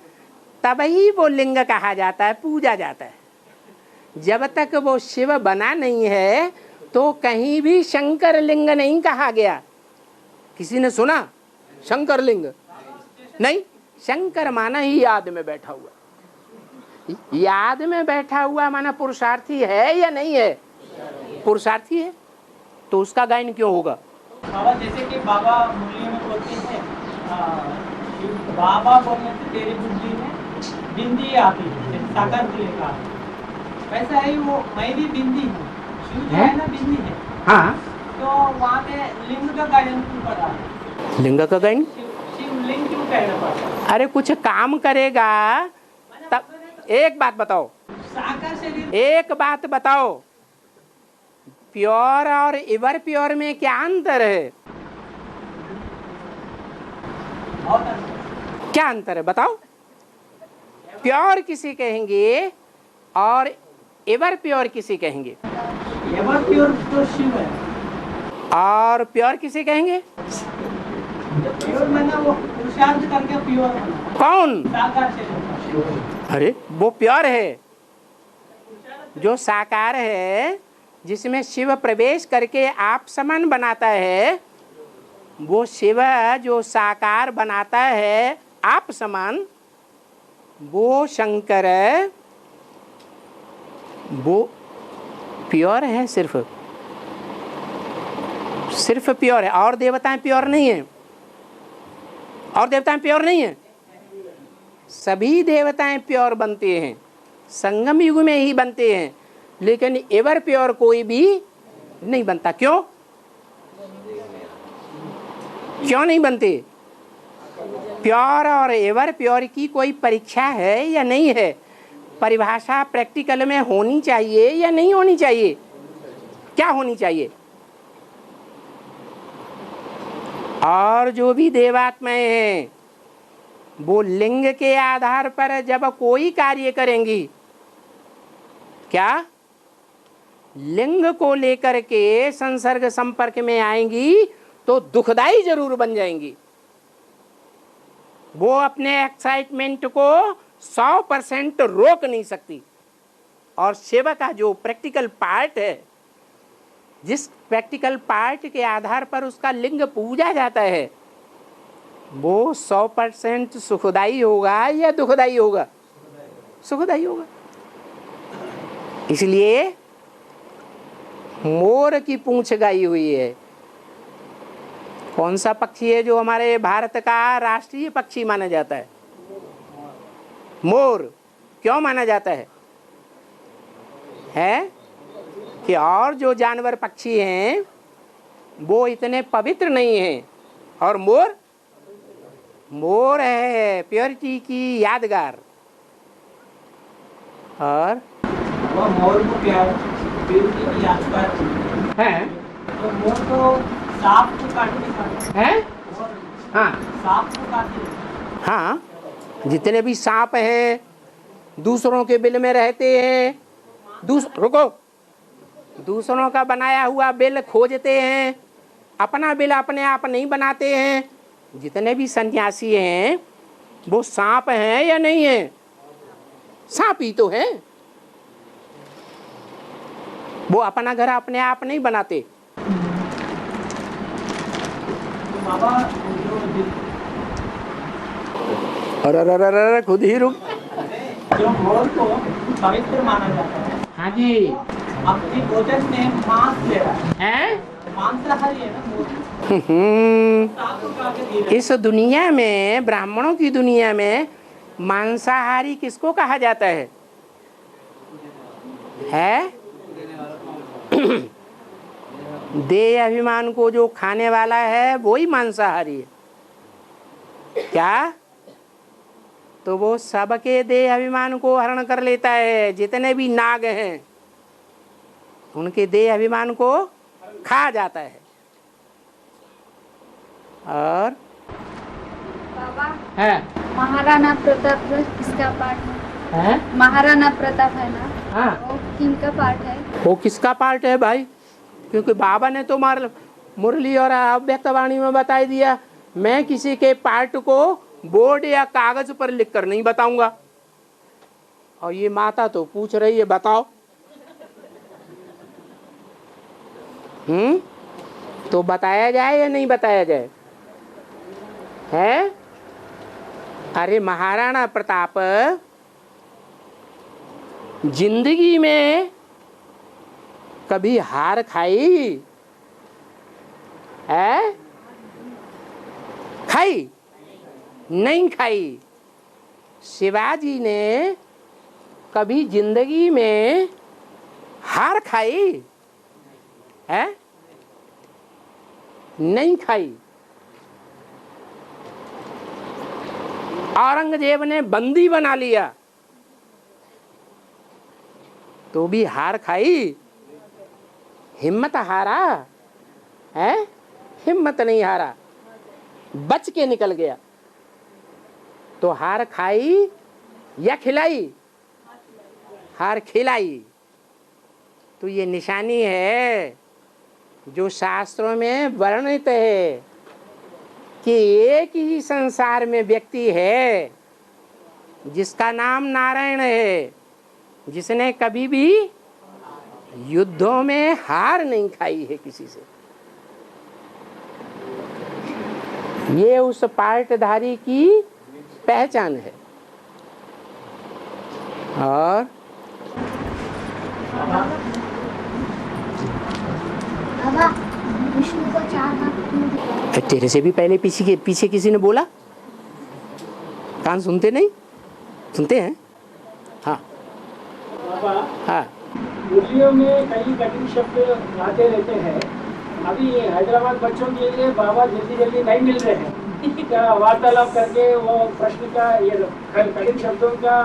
तब ही वो लिंग कहा जाता है, पूजा जाता है। जब तक वो शिव बना नहीं है तो कहीं भी शंकर लिंग नहीं कहा गया। किसी ने सुना शंकर लिंग? नहीं। शंकर माना ही याद में बैठा हुआ। याद में बैठा हुआ माना पुरुषार्थी है या नहीं है? पुरुषार्थी है, तो उसका गायन क्यों होगा? बाबा जैसे कि बाबा मुरली में बोलते हैं, बाबा बोलने से तेरी बुद्धि में बिंदी आती है, जैसे साकार को लेकर। वैसा है वो, मैं भी बिंदी हूँ, शिव जो है ना बिंदी है। हाँ, तो वहाँ पे लिंग का गायन क्यों पड़ा है? लिंग का गायन? शिव लिंग क्यों कहना पड़ा? अरे कुछ काम करेगा तब। एक बात बताओ, साकार शरीर। एक बात बताओ, प्योर और इवर प्योर में क्या अंतर है? क्या अंतर है बताओ? प्योर किसी कहेंगे और एवर प्योर किसी कहेंगे? एवर प्योर तो शिव है। और प्योर किसी कहेंगे? प्योर मैंने वो पुरुषार्थ करके प्योर बना। कौन? साकार शरीर। अरे वो प्योर है जो साकार है, जिसमें शिव प्रवेश करके आप समान बनाता है। वो शिव जो साकार बनाता है आप समान, वो शंकर है, वो प्योर है। सिर्फ प्योर है। और देवताएं प्योर नहीं है। और देवताएं प्योर नहीं है। सभी देवताएं प्योर बनते हैं, संगम युग में ही बनते हैं, लेकिन एवर प्योर कोई भी नहीं बनता। क्यों? क्यों नहीं बनते? प्योर और एवर प्योर की कोई परीक्षा है या नहीं है? परिभाषा प्रैक्टिकल में होनी चाहिए या नहीं होनी चाहिए? क्या होनी चाहिए? और जो भी देवात्माएं हैं वो लिंग के आधार पर जब कोई कार्य करेंगी, क्या लिंग को लेकर के संसर्ग संपर्क में आएंगी तो दुखदाई जरूर बन जाएंगी। वो अपने एक्साइटमेंट को 100% रोक नहीं सकती। और सेवा का जो प्रैक्टिकल पार्ट है, जिस प्रैक्टिकल पार्ट के आधार पर उसका लिंग पूजा जाता है, वो 100% सुखदाई होगा या दुखदाई होगा? सुखदाई होगा। इसलिए मोर की पूंछ गाई हुई है। कौन सा पक्षी है जो हमारे भारत का राष्ट्रीय पक्षी माना जाता है? मोर। क्यों माना जाता है? कि और जो जानवर पक्षी हैं वो इतने पवित्र नहीं हैं, और मोर है प्योरिटी की यादगार। और वो मोर को क्या है, पेड़ के आसपास है तो मोर तो सांप को काट नहीं सकता है हाँ सांप को काट नहीं। हाँ, जितने भी सांप हैं दूसरों के बिल में रहते हैं, रुको, दूसरों का बनाया हुआ बिल खोजते हैं, अपना बिल अपने आप नहीं बनाते हैं। जितने भी सन्यासी हैं वो सांप हैं या नहीं है? सांप ही तो है। वो अपना घर अपने आप नहीं बनाते। बाबा अरे खुद ही रुक। जो मोर को पवित्र माना जाता है, हाँ जी, अपने भोजन में मांस ले रहा है, हैं? मांसाहारी है ना मोर। सांप को काट के दे रहा है। इस दुनिया में, ब्राह्मणों की दुनिया में मांसाहारी किसको कहा जाता है? देह अभिमान को जो खाने वाला है वो ही मांसाहारी है क्या? तो वो सबके देह अभिमान को हरण कर लेता है। जितने भी नाग हैं उनके देह अभिमान को खा जाता है। और बाबा, है महाराणा प्रताप किसका पार्ट है? महाराणा प्रताप है ना, हाँ, वो किनका पार्ट है? वो किसका पार्ट है भाई? क्योंकि बाबा ने तो मुरली और अव्यक्तवाणी में बता दिया। मैं किसी के पार्ट को बोर्ड या कागज पर लिखकर नहीं बताऊंगा। और ये माता तो पूछ रही है, बताओ। तो बताया जाए या नहीं बताया जाए? है? अरे महाराणा प्रताप जिंदगी में कभी हार खाई है? खाई? नहीं खाई। शिवाजी ने कभी जिंदगी में हार खाई है? नहीं खाई। औरंगजेब ने बंदी बना लिया तो भी हार खाई? हिम्मत हारा है? हिम्मत नहीं हारा, बच के निकल गया। तो हार खाई या खिलाई? हार खिलाई। तो ये निशानी है जो शास्त्रों में वर्णित है कि एक ही संसार में व्यक्ति है जिसका नाम नारायण है, जिसने कभी भी युद्धों में हार नहीं खाई है किसी से। ये उस पार्टधारी की पहचान है। और बाबा, विष्णु को 4 हाथ क्यों दिखाए? तेरे से भी पहले पीछे किसी ने बोला? कान सुनते नहीं? सुनते हैं? हाँ बाबा, हाँ। मुरलियों में कई कठिन शब्द आते रहते हैं। अभी हैदराबाद बच्चों के लिए बाबा जल्दी नहीं मिल रहे हैं। क्या वार्तालाप करके वो प्रश्न का, ये कठिन शब्दों का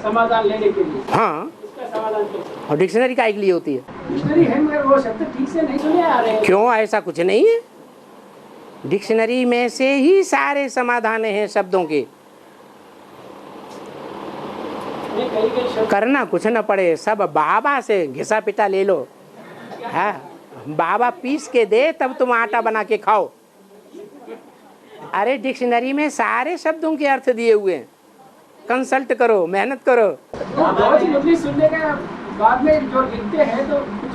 समाधान लेने के लिए? हाँ, इसका समाधान कैसे? और डिक्शनरी काहे के लिए होती है? डिक्शनरी है मगर वो शब्द ठीक से नहीं सुने आ रहे हैं। क्यों? ऐसा कुछ नहीं है। डिक्शनरी में से ही सारे समाधान हैं शब्दों के। कई शब्द करना कुछ न पड़े, सब बाबा से घिसा पिटा ले लो। हाँ, बाबा पीस के दे तब तुम आटा बना के खाओ। अरे डिक्शनरी में सारे शब्दों के अर्थ दिए हुए हैं। कंसल्ट करो, मेहनत करो। बहुत मुरली सुनने का बाद में जो लिखते हैं तो कुछ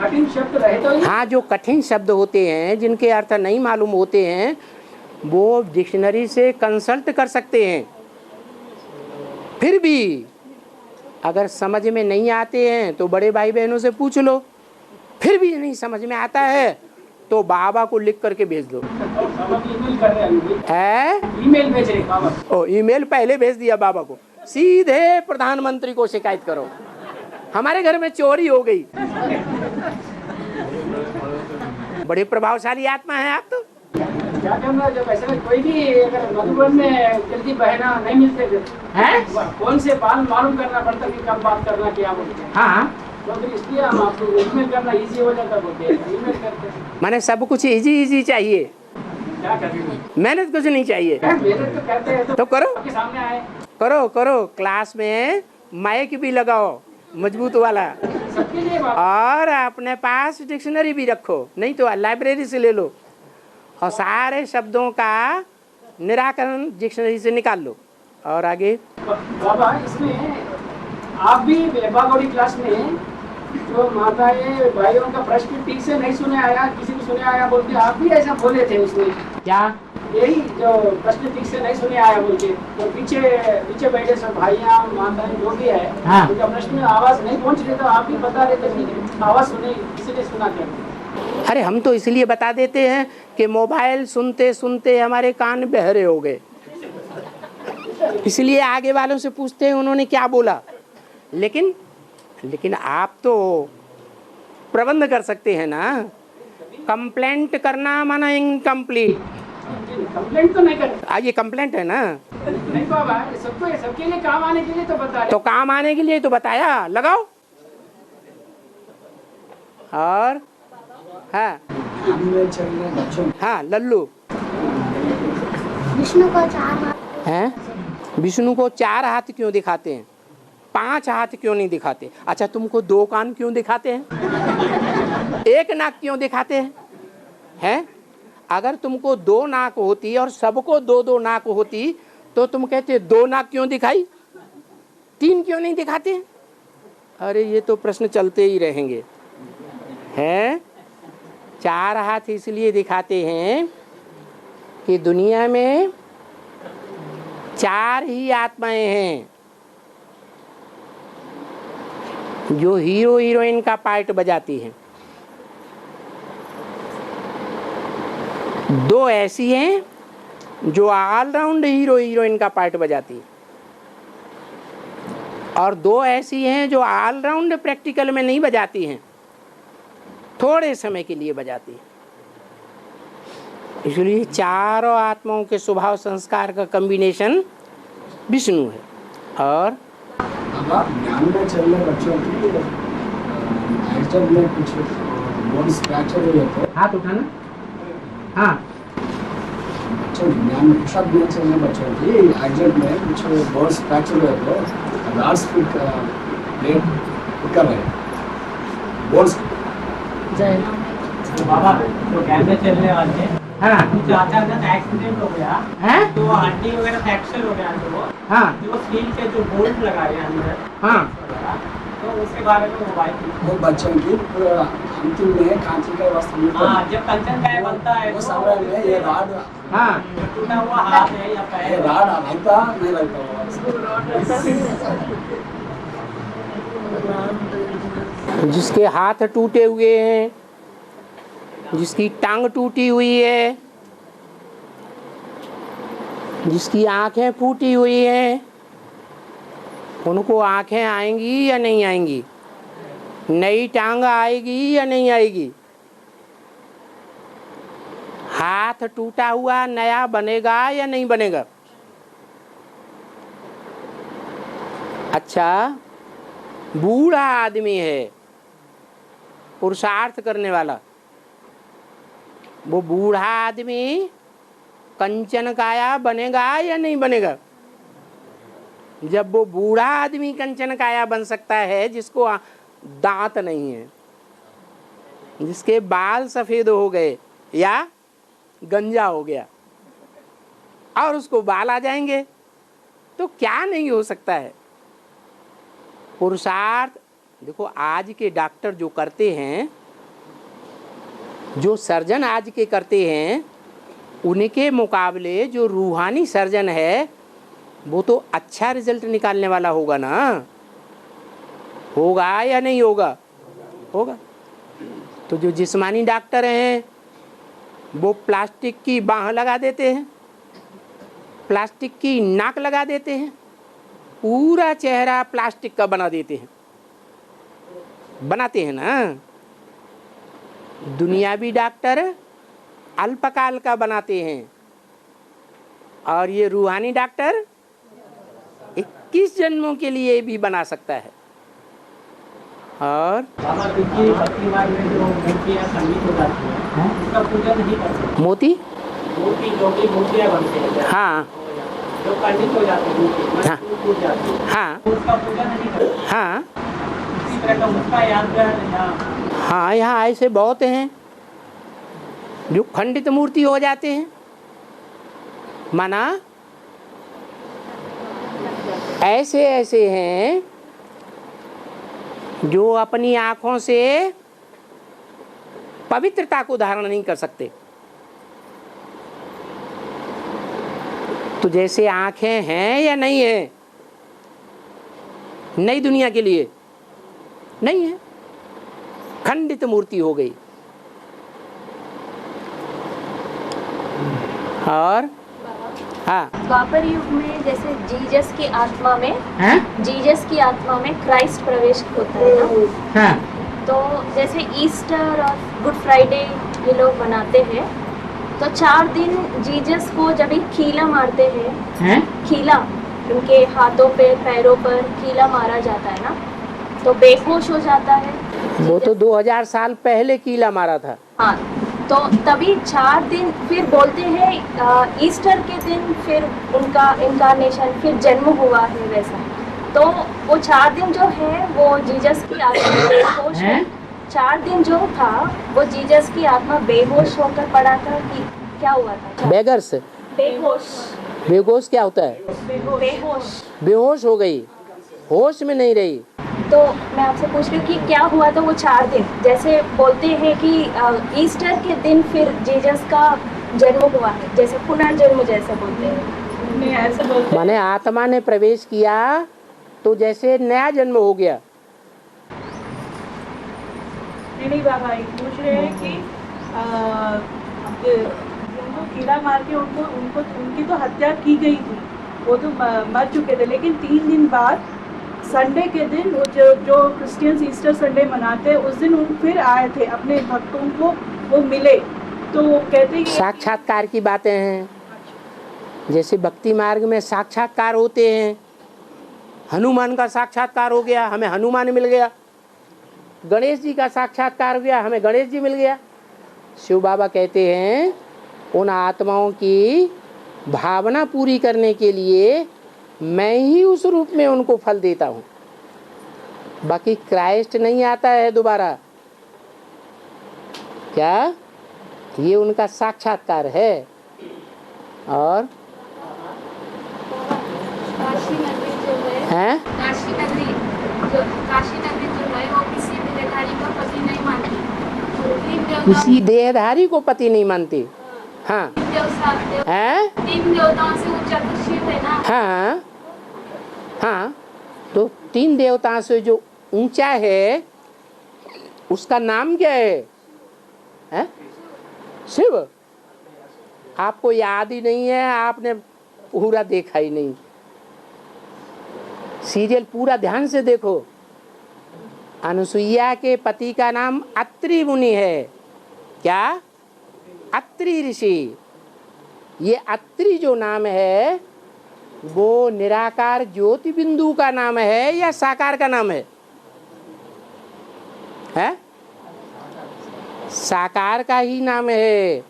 कठिन शब्द रहे तो हाँ, जो कठिन शब्द होते हैं जिनके अर्थ नहीं मालूम होते हैं वो डिक्शनरी से कंसल्ट कर सकते हैं। फिर भी अगर समझ में नहीं आते हैं तो बड़े भाई बहनों से पूछ लो। फिर भी नहीं समझ में आता है तो बाबा को लिख करके भेज दो। ईमेल कर रहे है? ईमेल भेज रहे बाबा। ओ, ईमेल पहले भेज दिया बाबा को। सीधे प्रधानमंत्री को शिकायत करो, हमारे घर में चोरी हो गई। बड़े प्रभावशाली आत्मा है आप तो। क्या करना जब ऐसे में कोई भी अगर मधुबन में जल्दी बहना नहीं मिलते थे हैं? कौन से बाल मालूम करना पड़ता कि कब बात करना क्या बोलते हैं। हाँ, तो फिर इसलिए हम आपको ईमेल करना इजी हो जाता बोलते हैं ईमेल करते हैं। माने सब कुछ इजी इजी चाहिए, क्या करेंगे मेहनत कुछ नहीं चाहिए। मेहनत तो करते हैं तो करो आपके सामने आए करो करो, क्लास में माइक भी लगाओ मजबूत वाला, सबके लिए बात और अपने पास डिक्शनरी भी रखो, नहीं तो लाइब्रेरी से ले लो और सारे शब्दों का निराकरण डिक्शनरी से निकाल लो। और आगे बाबा इसमें आप भी बागोड़ी क्लास में जो माताएं भाइयों का प्रश्न ठीक से नहीं सुने आया किसी को सुने आया बोल के आप भी ऐसा बोले थे उसमें क्या? यही जो प्रश्न ठीक से नहीं सुने आया बोल के तो पीछे पीछे बैठे सब भाइयाँ माताएं जो भी है हाँ। उनका प्रश्न में आवाज नहीं पहुंच रही तो आप भी बता रहे थे कि आवाज सुने किसी ने सुना क्या। अरे हम तो इसलिए बता देते हैं कि मोबाइल सुनते सुनते हमारे कान बहरे हो गए, इसलिए आगे वालों से पूछते हैं उन्होंने क्या बोला। लेकिन आप तो प्रबंध कर सकते हैं ना, कंप्लेंट करना माना इनकम्प्लीट। कंप्लेंट तो नहीं करते ये कंप्लेंट है ना, नहीं बाबा सबको सबके लिए काम आने के लिए तो बता रहे तो काम आने के लिए तो बताया, लगाओ। और हाँ हाँ लल्लू, विष्णु को 4 हाथ हैं? विष्णु को 4 हाथ क्यों दिखाते हैं, 5 हाथ क्यों नहीं दिखाते? अच्छा तुमको 2 कान क्यों दिखाते हैं, 1 नाक क्यों दिखाते हैं? हैं? अगर तुमको 2 नाक होती और सबको 2-2 नाक होती तो तुम कहते 2 नाक क्यों दिखाई, 3 क्यों नहीं दिखाते? अरे ये तो प्रश्न चलते ही रहेंगे। हैं? 4 हाथ इसलिए दिखाते हैं कि दुनिया में 4 ही आत्माएं हैं जो हीरो हीरोइन का पार्ट बजाती हैं। 2 ऐसी हैं जो ऑलराउंड हीरो हीरोइन का पार्ट बजाती है, और 2 ऐसी हैं जो ऑलराउंड प्रैक्टिकल में नहीं बजाती हैं, थोड़े समय के लिए बजाती है। इसलिए 4 आत्माओं के स्वभाव संस्कार का कॉम्बिनेशन विष्णु है। और ज्ञान में चल रहे बच्चों की एक्चुअल में कुछ बोन्स फ्रैक्चर हुए तो हाथ उठाना। हाँ बच्चों ज्ञान में सब ज्ञान चल रहे बच्चों की एक्चुअल में कुछ बोन्स फ्रैक्चर हुए तो लास्ट वीक प्लेट कर रहे बोन्स तो बाबा तो ज्ञान में चलने वाले हाँ कुछ अचानक एक्सीडेंट हो गया हैं? तो हड्डी वगैरह फ्रैक्चर हो गया तो वो हाँ जो स्टील के जो बोल्ट लगा रहे हैं अंदर हाँ तो उसके बारे में मोबाइल वो बच्चों की अंतिम में कांची का वस्त्र हाँ जब कंचन काय बनता है वो तो समय में ये राड हाँ टूटा हुआ हाथ है या ये पैर राड लगता नहीं लगता जिसके हाथ टूटे हुए हैं, जिसकी टांग टूटी हुई है, जिसकी आंखें फूटी हुई हैं, उनको आंखें आएंगी या नहीं आएंगी, नई टांग आएगी या नहीं आएगी, हाथ टूटा हुआ नया बनेगा या नहीं बनेगा? अच्छा बूढ़ा आदमी है पुरुषार्थ करने वाला, वो बूढ़ा आदमी कंचन काया बनेगा या नहीं बनेगा? जब वो बूढ़ा आदमी कंचन काया बन सकता है जिसको दांत नहीं है, जिसके बाल सफेद हो गए या गंजा हो गया और उसको बाल आ जाएंगे, तो क्या नहीं हो सकता है? पुरुषार्थ देखो, आज के डॉक्टर जो करते हैं, जो सर्जन आज के करते हैं, उनके मुकाबले जो रूहानी सर्जन है वो तो अच्छा रिजल्ट निकालने वाला होगा ना, होगा या नहीं होगा? होगा। तो जो जिस्मानी डॉक्टर हैं वो प्लास्टिक की बाह लगा देते हैं, प्लास्टिक की नाक लगा देते हैं, पूरा चेहरा प्लास्टिक का बना देते हैं, बनाते हैं ना। दुनियावी डॉक्टर अल्पकाल का बनाते हैं, और ये रूहानी डॉक्टर 21 जन्मों के लिए भी बना सकता है। और बाबा क्योंकि भक्ति मार्ग में जो मूर्तियाँ खंडित हो जाती हैं उसका पूजा नहीं करते। मोती, मूर्ति जो कि मूर्तियाँ बनते हैं, हाँ जो खंडित हो जाती है मूर्ति, हाँ। टूट जाती है, हाँ उसका पूजा नहीं करते। हाँ इसी तरह का उसका यादगार यहाँ हाँ, यहाँ ऐसे बहुत हैं जो खंडित मूर्ति हो जाते हैं। माना ऐसे ऐसे हैं जो अपनी आँखों से पवित्रता को धारण नहीं कर सकते। तो जैसे आँखें हैं या नहीं है, नई दुनिया के लिए नहीं है, खंडित मूर्ति हो गई। और हाँ, द्वापर युग में जैसे जीसस की आत्मा में हाँ? जीसस की आत्मा में क्राइस्ट प्रवेश होता है ना, हाँ, तो जैसे ईस्टर और गुड फ्राइडे ये लोग मनाते हैं, तो 4 दिन जीसस को जब ही कीला मारते हैं, हैं? कीला उनके हाथों पे पैरों पर कीला मारा जाता है ना, तो बेहोश हो जाता है। वो तो 2000 साल पहले कीला मारा था। हाँ, तो तभी 4 दिन फिर बोलते हैं ईस्टर के दिन फिर उनका इनकारनेशन, फिर जन्म हुआ है वैसा। तो वो 4 दिन जो है वो जीसस की आत्मा बेहोश है। 4 दिन जो था वो जीसस की आत्मा बेहोश होकर पड़ा था कि क्या हुआ था? बेगर्स, बेहोश। बेहोश क्या होता है? बेहोश। बेहोश हो गई, होश में नहीं रही। तो मैं आपसे पूछ रही हूँ कि क्या हुआ था वो 4 दिन? जैसे बोलते हैं कि ईस्टर के दिन फिर जीसस का जन्म हुआ है, जैसे पुनर्जन्म जैसे बोलते हैं। नहीं ऐसे बोलते माने आत्मा ने प्रवेश किया तो जैसे नया जन्म हो गया। नहीं बाबा, ये पूछ रहे हैं कि उनको कीड़ा मार के उनको उनको उनकी तो हत्या की गई थी, वो तो मर चुके थे, लेकिन 3 दिन बाद संडे के दिन वो जो क्रिश्चियंस ईस्टर संडे मनाते हैं उस दिन वो फिर आए थे अपने भक्तों को, वो मिले। तो वो कहते हैं कि साक्षात्कार की बातें हैं, जैसे भक्ति मार्ग में साक्षात्कार होते हैं। हनुमान का साक्षात्कार हो गया, हमें हनुमान मिल गया। गणेश जी का साक्षात्कार हो गया, हमें गणेश जी मिल गया। शिव बाबा कहते हैं उन आत्माओं की भावना पूरी करने के लिए मैं ही उस रूप में उनको फल देता हूँ। बाकी क्राइस्ट नहीं आता है दोबारा। क्या ये उनका साक्षात्कार है? और काशी नगरी जो है, हैं? काशी नगरी जो है वो किसी भी देहधारी का पति नहीं मानती। 3 देवताओं किसी देहधारी को पति नहीं मानती। हाँ, 3 देवताओं से ऊंचा तो शिव है ना। हाँ हाँ, तो 3 देवताओं से जो ऊंचा है उसका नाम क्या है? हैं? शिव। आपको याद ही नहीं है, आपने पूरा देखा ही नहीं। सीरियल पूरा ध्यान से देखो। अनुसुईया के पति का नाम अत्रि मुनि है। क्या? अत्रि ऋषि। ये अत्रि जो नाम है वो निराकार ज्योति बिंदु का नाम है या साकार का नाम है? हैं? साकार का ही नाम है,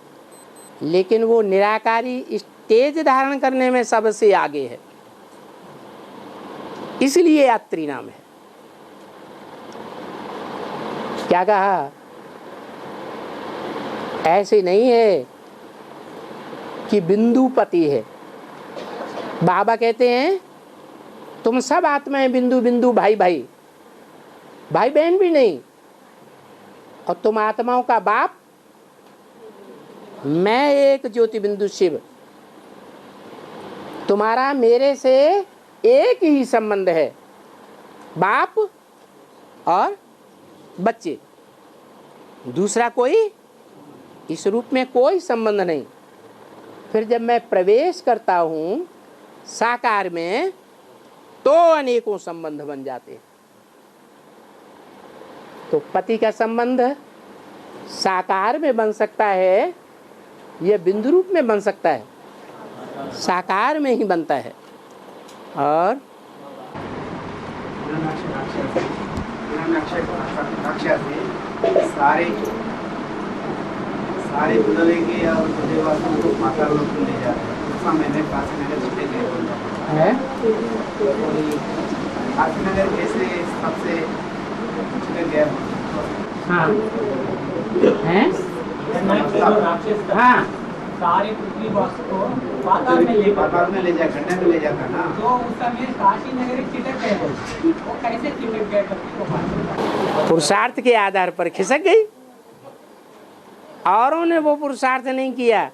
लेकिन वो निराकारी स्टेज धारण करने में सबसे आगे है, इसलिए अत्रि नाम है। क्या कहा? ऐसे नहीं है कि बिंदु पति है। बाबा कहते हैं तुम सब आत्माएं बिंदु बिंदु, भाई भाई, भाई बहन भी नहीं। और तुम आत्माओं का बाप, मैं एक ज्योति बिंदु शिव। तुम्हारा मेरे से एक ही संबंध है, बाप और बच्चे, दूसरा कोई इस रूप में कोई संबंध नहीं। फिर जब मैं प्रवेश करता हूँ साकार में तो अनेकों संबंध बन जाते हैं। तो पति का संबंध साकार में बन सकता है यह बिंदु रूप में बन सकता है, साकार में ही बनता है। और सारे बुदलेंगे और बुद्धेवासियों को पाताल लोक में ले जाते हैं। उसका मैंने काशीनगर चले गए है काशीनगर कैसे सबसे चले गया। हाँ हैं हाँ सारे पृथ्वी वस्तु को पाताल में ले जा गड्ढे में ले जाता ना। तो उस समय काशी नगर चिटक गए, वो कैसे चिटक गए करके पुरुषार्थ के आधार पर खिसक गई। औरों ने वो पुरुषार्थ नहीं किया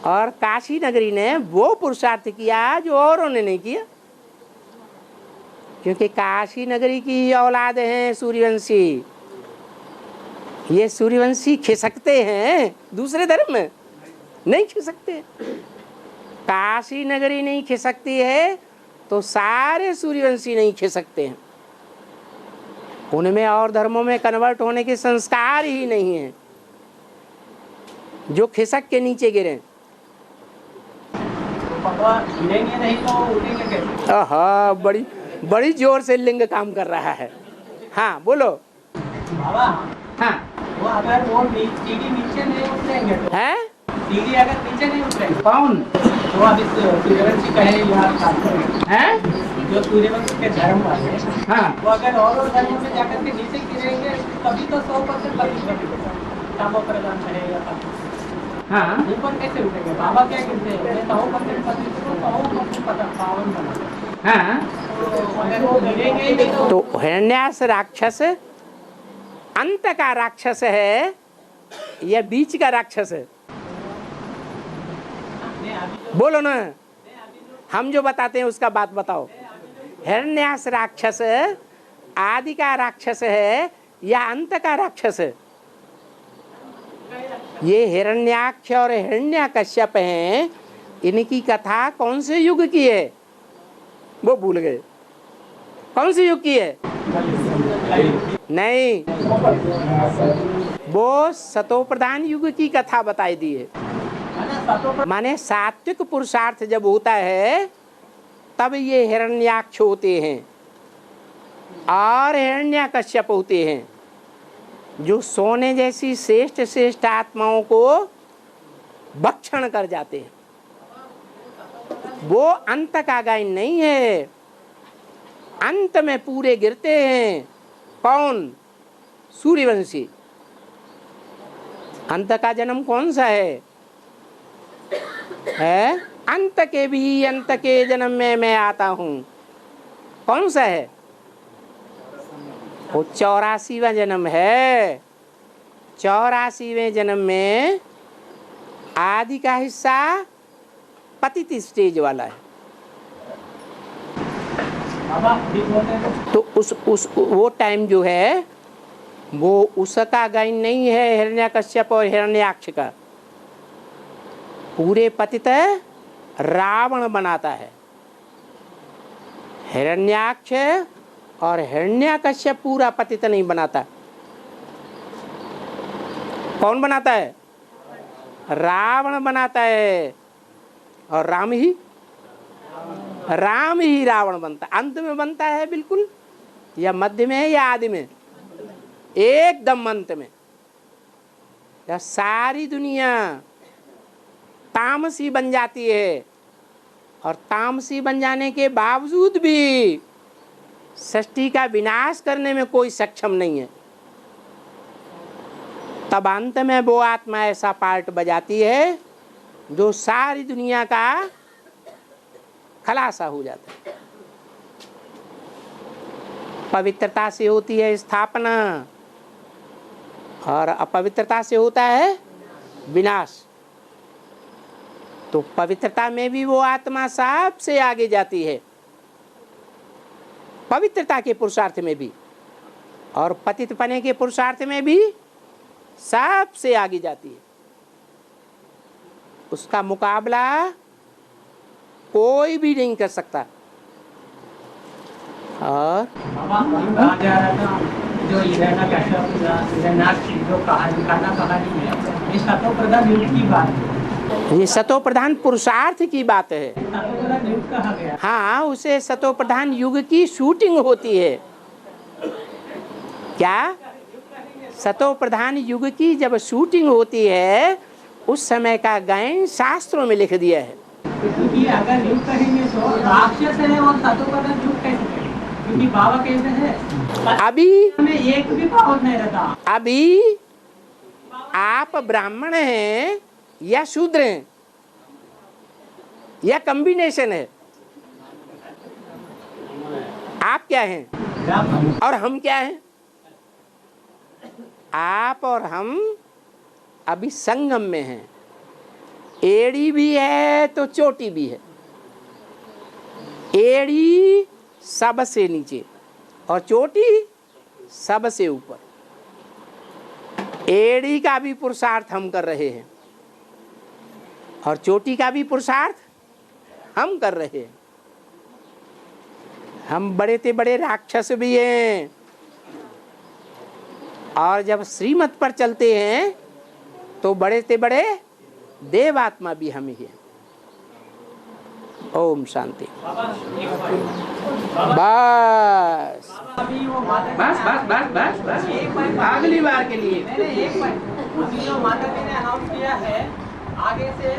और काशी नगरी ने वो पुरुषार्थ किया जो औरों ने नहीं किया, क्योंकि काशी नगरी की औलाद हैं सूर्यवंशी। ये सूर्यवंशी खिसकते हैं दूसरे धर्म में, नहीं खिसकते। काशी नगरी नहीं खिसकती है तो सारे सूर्यवंशी नहीं खिसकते हैं। उनमें और धर्मों में कन्वर्ट होने के संस्कार ही नहीं है जो खिसक के नीचे गिरे। नहीं तो उठेंगे कैसे? हाँ, बड़ी जोर से लिंग काम कर रहा है। हाँ बोलो बाबा। हाँ वो अगर वो सीढ़ी नीचे नहीं उतरेंगे तो है सीढ़ी अगर नीचे नहीं उतरेंगे कौन तो अभी सूर्यवंशी कहे है जो सूर्यवंशी के धर्म वाले हाँ वो अगर और धर्मों में जाकर के नीचे गिरेंगे तभी तो 100% कामों प्रदान करेगा। हाँ ऊपर कैसे उठेंगे? बाबा क्या कहते हैं 100% पावन बना। हाँ अगर वो गिरेंगे ही नहीं तो हिरण्यास राक्षस अंत का राक्षस है या बीच का राक्षस है? बोलो ना, हम जो बताते हैं उसका बात बताओ। हिरण्यास राक्षस आदि का राक्षस है या अंत का राक्षस है? ये हिरण्याक्ष और हिरण्यकश्यप हैं, इनकी कथा कौन से युग की है? वो भूल गए। कौन से युग की है? नहीं, वो सतोप्रधान युग की कथा बताई दी है। माने सात्विक पुरुषार्थ जब होता है तब ये हिरण्याक्ष होते हैं और हिरण्यकश्यप होते हैं, जो सोने जैसी श्रेष्ठ श्रेष्ठ आत्माओं को भक्षण कर जाते हैं। वो अंत का गायन नहीं है, अंत में पूरे गिरते हैं। कौन? सूर्यवंशी। अंत का जन्म कौन सा है? अंत के भी अंत के जन्म में मैं आता हूँ। कौन सा है? वो 84वां जन्म है। 84वें जन्म में आदि का हिस्सा पतित स्टेज वाला है। तो उस वो टाइम जो है वो उसका गायन नहीं है, हिरण्यकश्यप और हिरण्याक्ष का। पूरे पतित रावण बनाता है। हिरण्याक्ष और हिरण्यकश्यप पूरा पतित नहीं बनाता। कौन बनाता है? रावण बनाता है। और राम ही रावण बनता। अंत में बनता है बिल्कुल, या मध्य में है या आदि में? एकदम अंत में। या सारी दुनिया तामसी बन जाती है और तामसी बन जाने के बावजूद भी सृष्टि का विनाश करने में कोई सक्षम नहीं है। तब अंत में वो आत्मा ऐसा पार्ट बजाती है जो सारी दुनिया का खलासा हो जाता है। पवित्रता से होती है स्थापना और अपवित्रता से होता है विनाश। तो पवित्रता में भी वो आत्मा सबसे आगे जाती है, पवित्रता के पुरुषार्थ में भी, और पतित पने के पुरुषार्थ में भी सबसे आगे जाती है। उसका मुकाबला कोई भी नहीं कर सकता। और जो इधर ना कैसा जो कहानी है ये सतो प्रधान युग की बात है। ये सतो प्रधान पुरुषार्थ की बात है। सतो प्रधान युग कहा गया। हाँ, उसे सतो प्रधान युग की शूटिंग होती है। क्या? सतो प्रधान युग की जब शूटिंग होती है उस समय का गायन शास्त्रों में लिख दिया है। क्योंकि अगर युग कहेंगे तो राक्षस है और सतो प्रधान युग कैसे कहेंगे? क्योंकि बाबा कहते हैं अभी हमें एक भी पावर नहीं रहता। अभी आप ब्राह्मण हैं या शूद्र हैं या कॉम्बिनेशन है? आप क्या हैं और हम क्या हैं? आप और हम अभी संगम में हैं। एड़ी भी है तो चोटी भी है। एड़ी सबसे नीचे और चोटी सबसे ऊपर। एड़ी का भी पुरुषार्थ हम कर रहे हैं और चोटी का भी पुरुषार्थ हम कर रहे हैं। हम बड़े से बड़े राक्षस भी हैं और जब श्रीमत पर चलते हैं तो बड़े से बड़े देवात्मा भी हम ही हैं। ओम शांति। बस बस बस बस बस बस अगली बार के लिए। एक मिनट, अभी जो माता जी ने अनाउंस किया है आगे से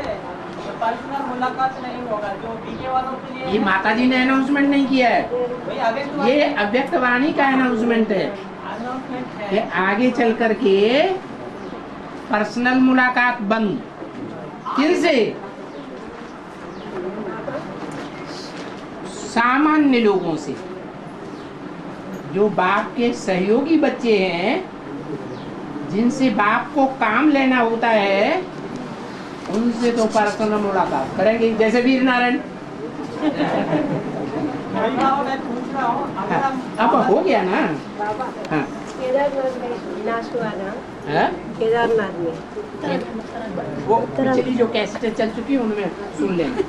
पर्सनल मुलाकात नहीं होगा, जो बीके वालों के लिए। ये माता जी ने अनाउंसमेंट नहीं किया है, भाई अभी ये अव्यक्त वाणी का अनाउंसमेंट है अनाउंसमेंट है। कि आगे चल करके पर्सनल मुलाकात बंद। किनसे? सामान्य लोगों से। जो बाप के सहयोगी बच्चे हैं, जिनसे बाप को काम लेना होता है, उनसे तो पर्सनल मुलाकात करेंगे, जैसे वीर नारायण। मैं पूछ रहा हूँ अगर हम अब हो गया ना। हाँ, केदारनाथ में विनाश हुआ ना, हाँ? केदारनाथ में वो पिछली जो कैसेटें चल चुकी है उनमें सुन लेंगे।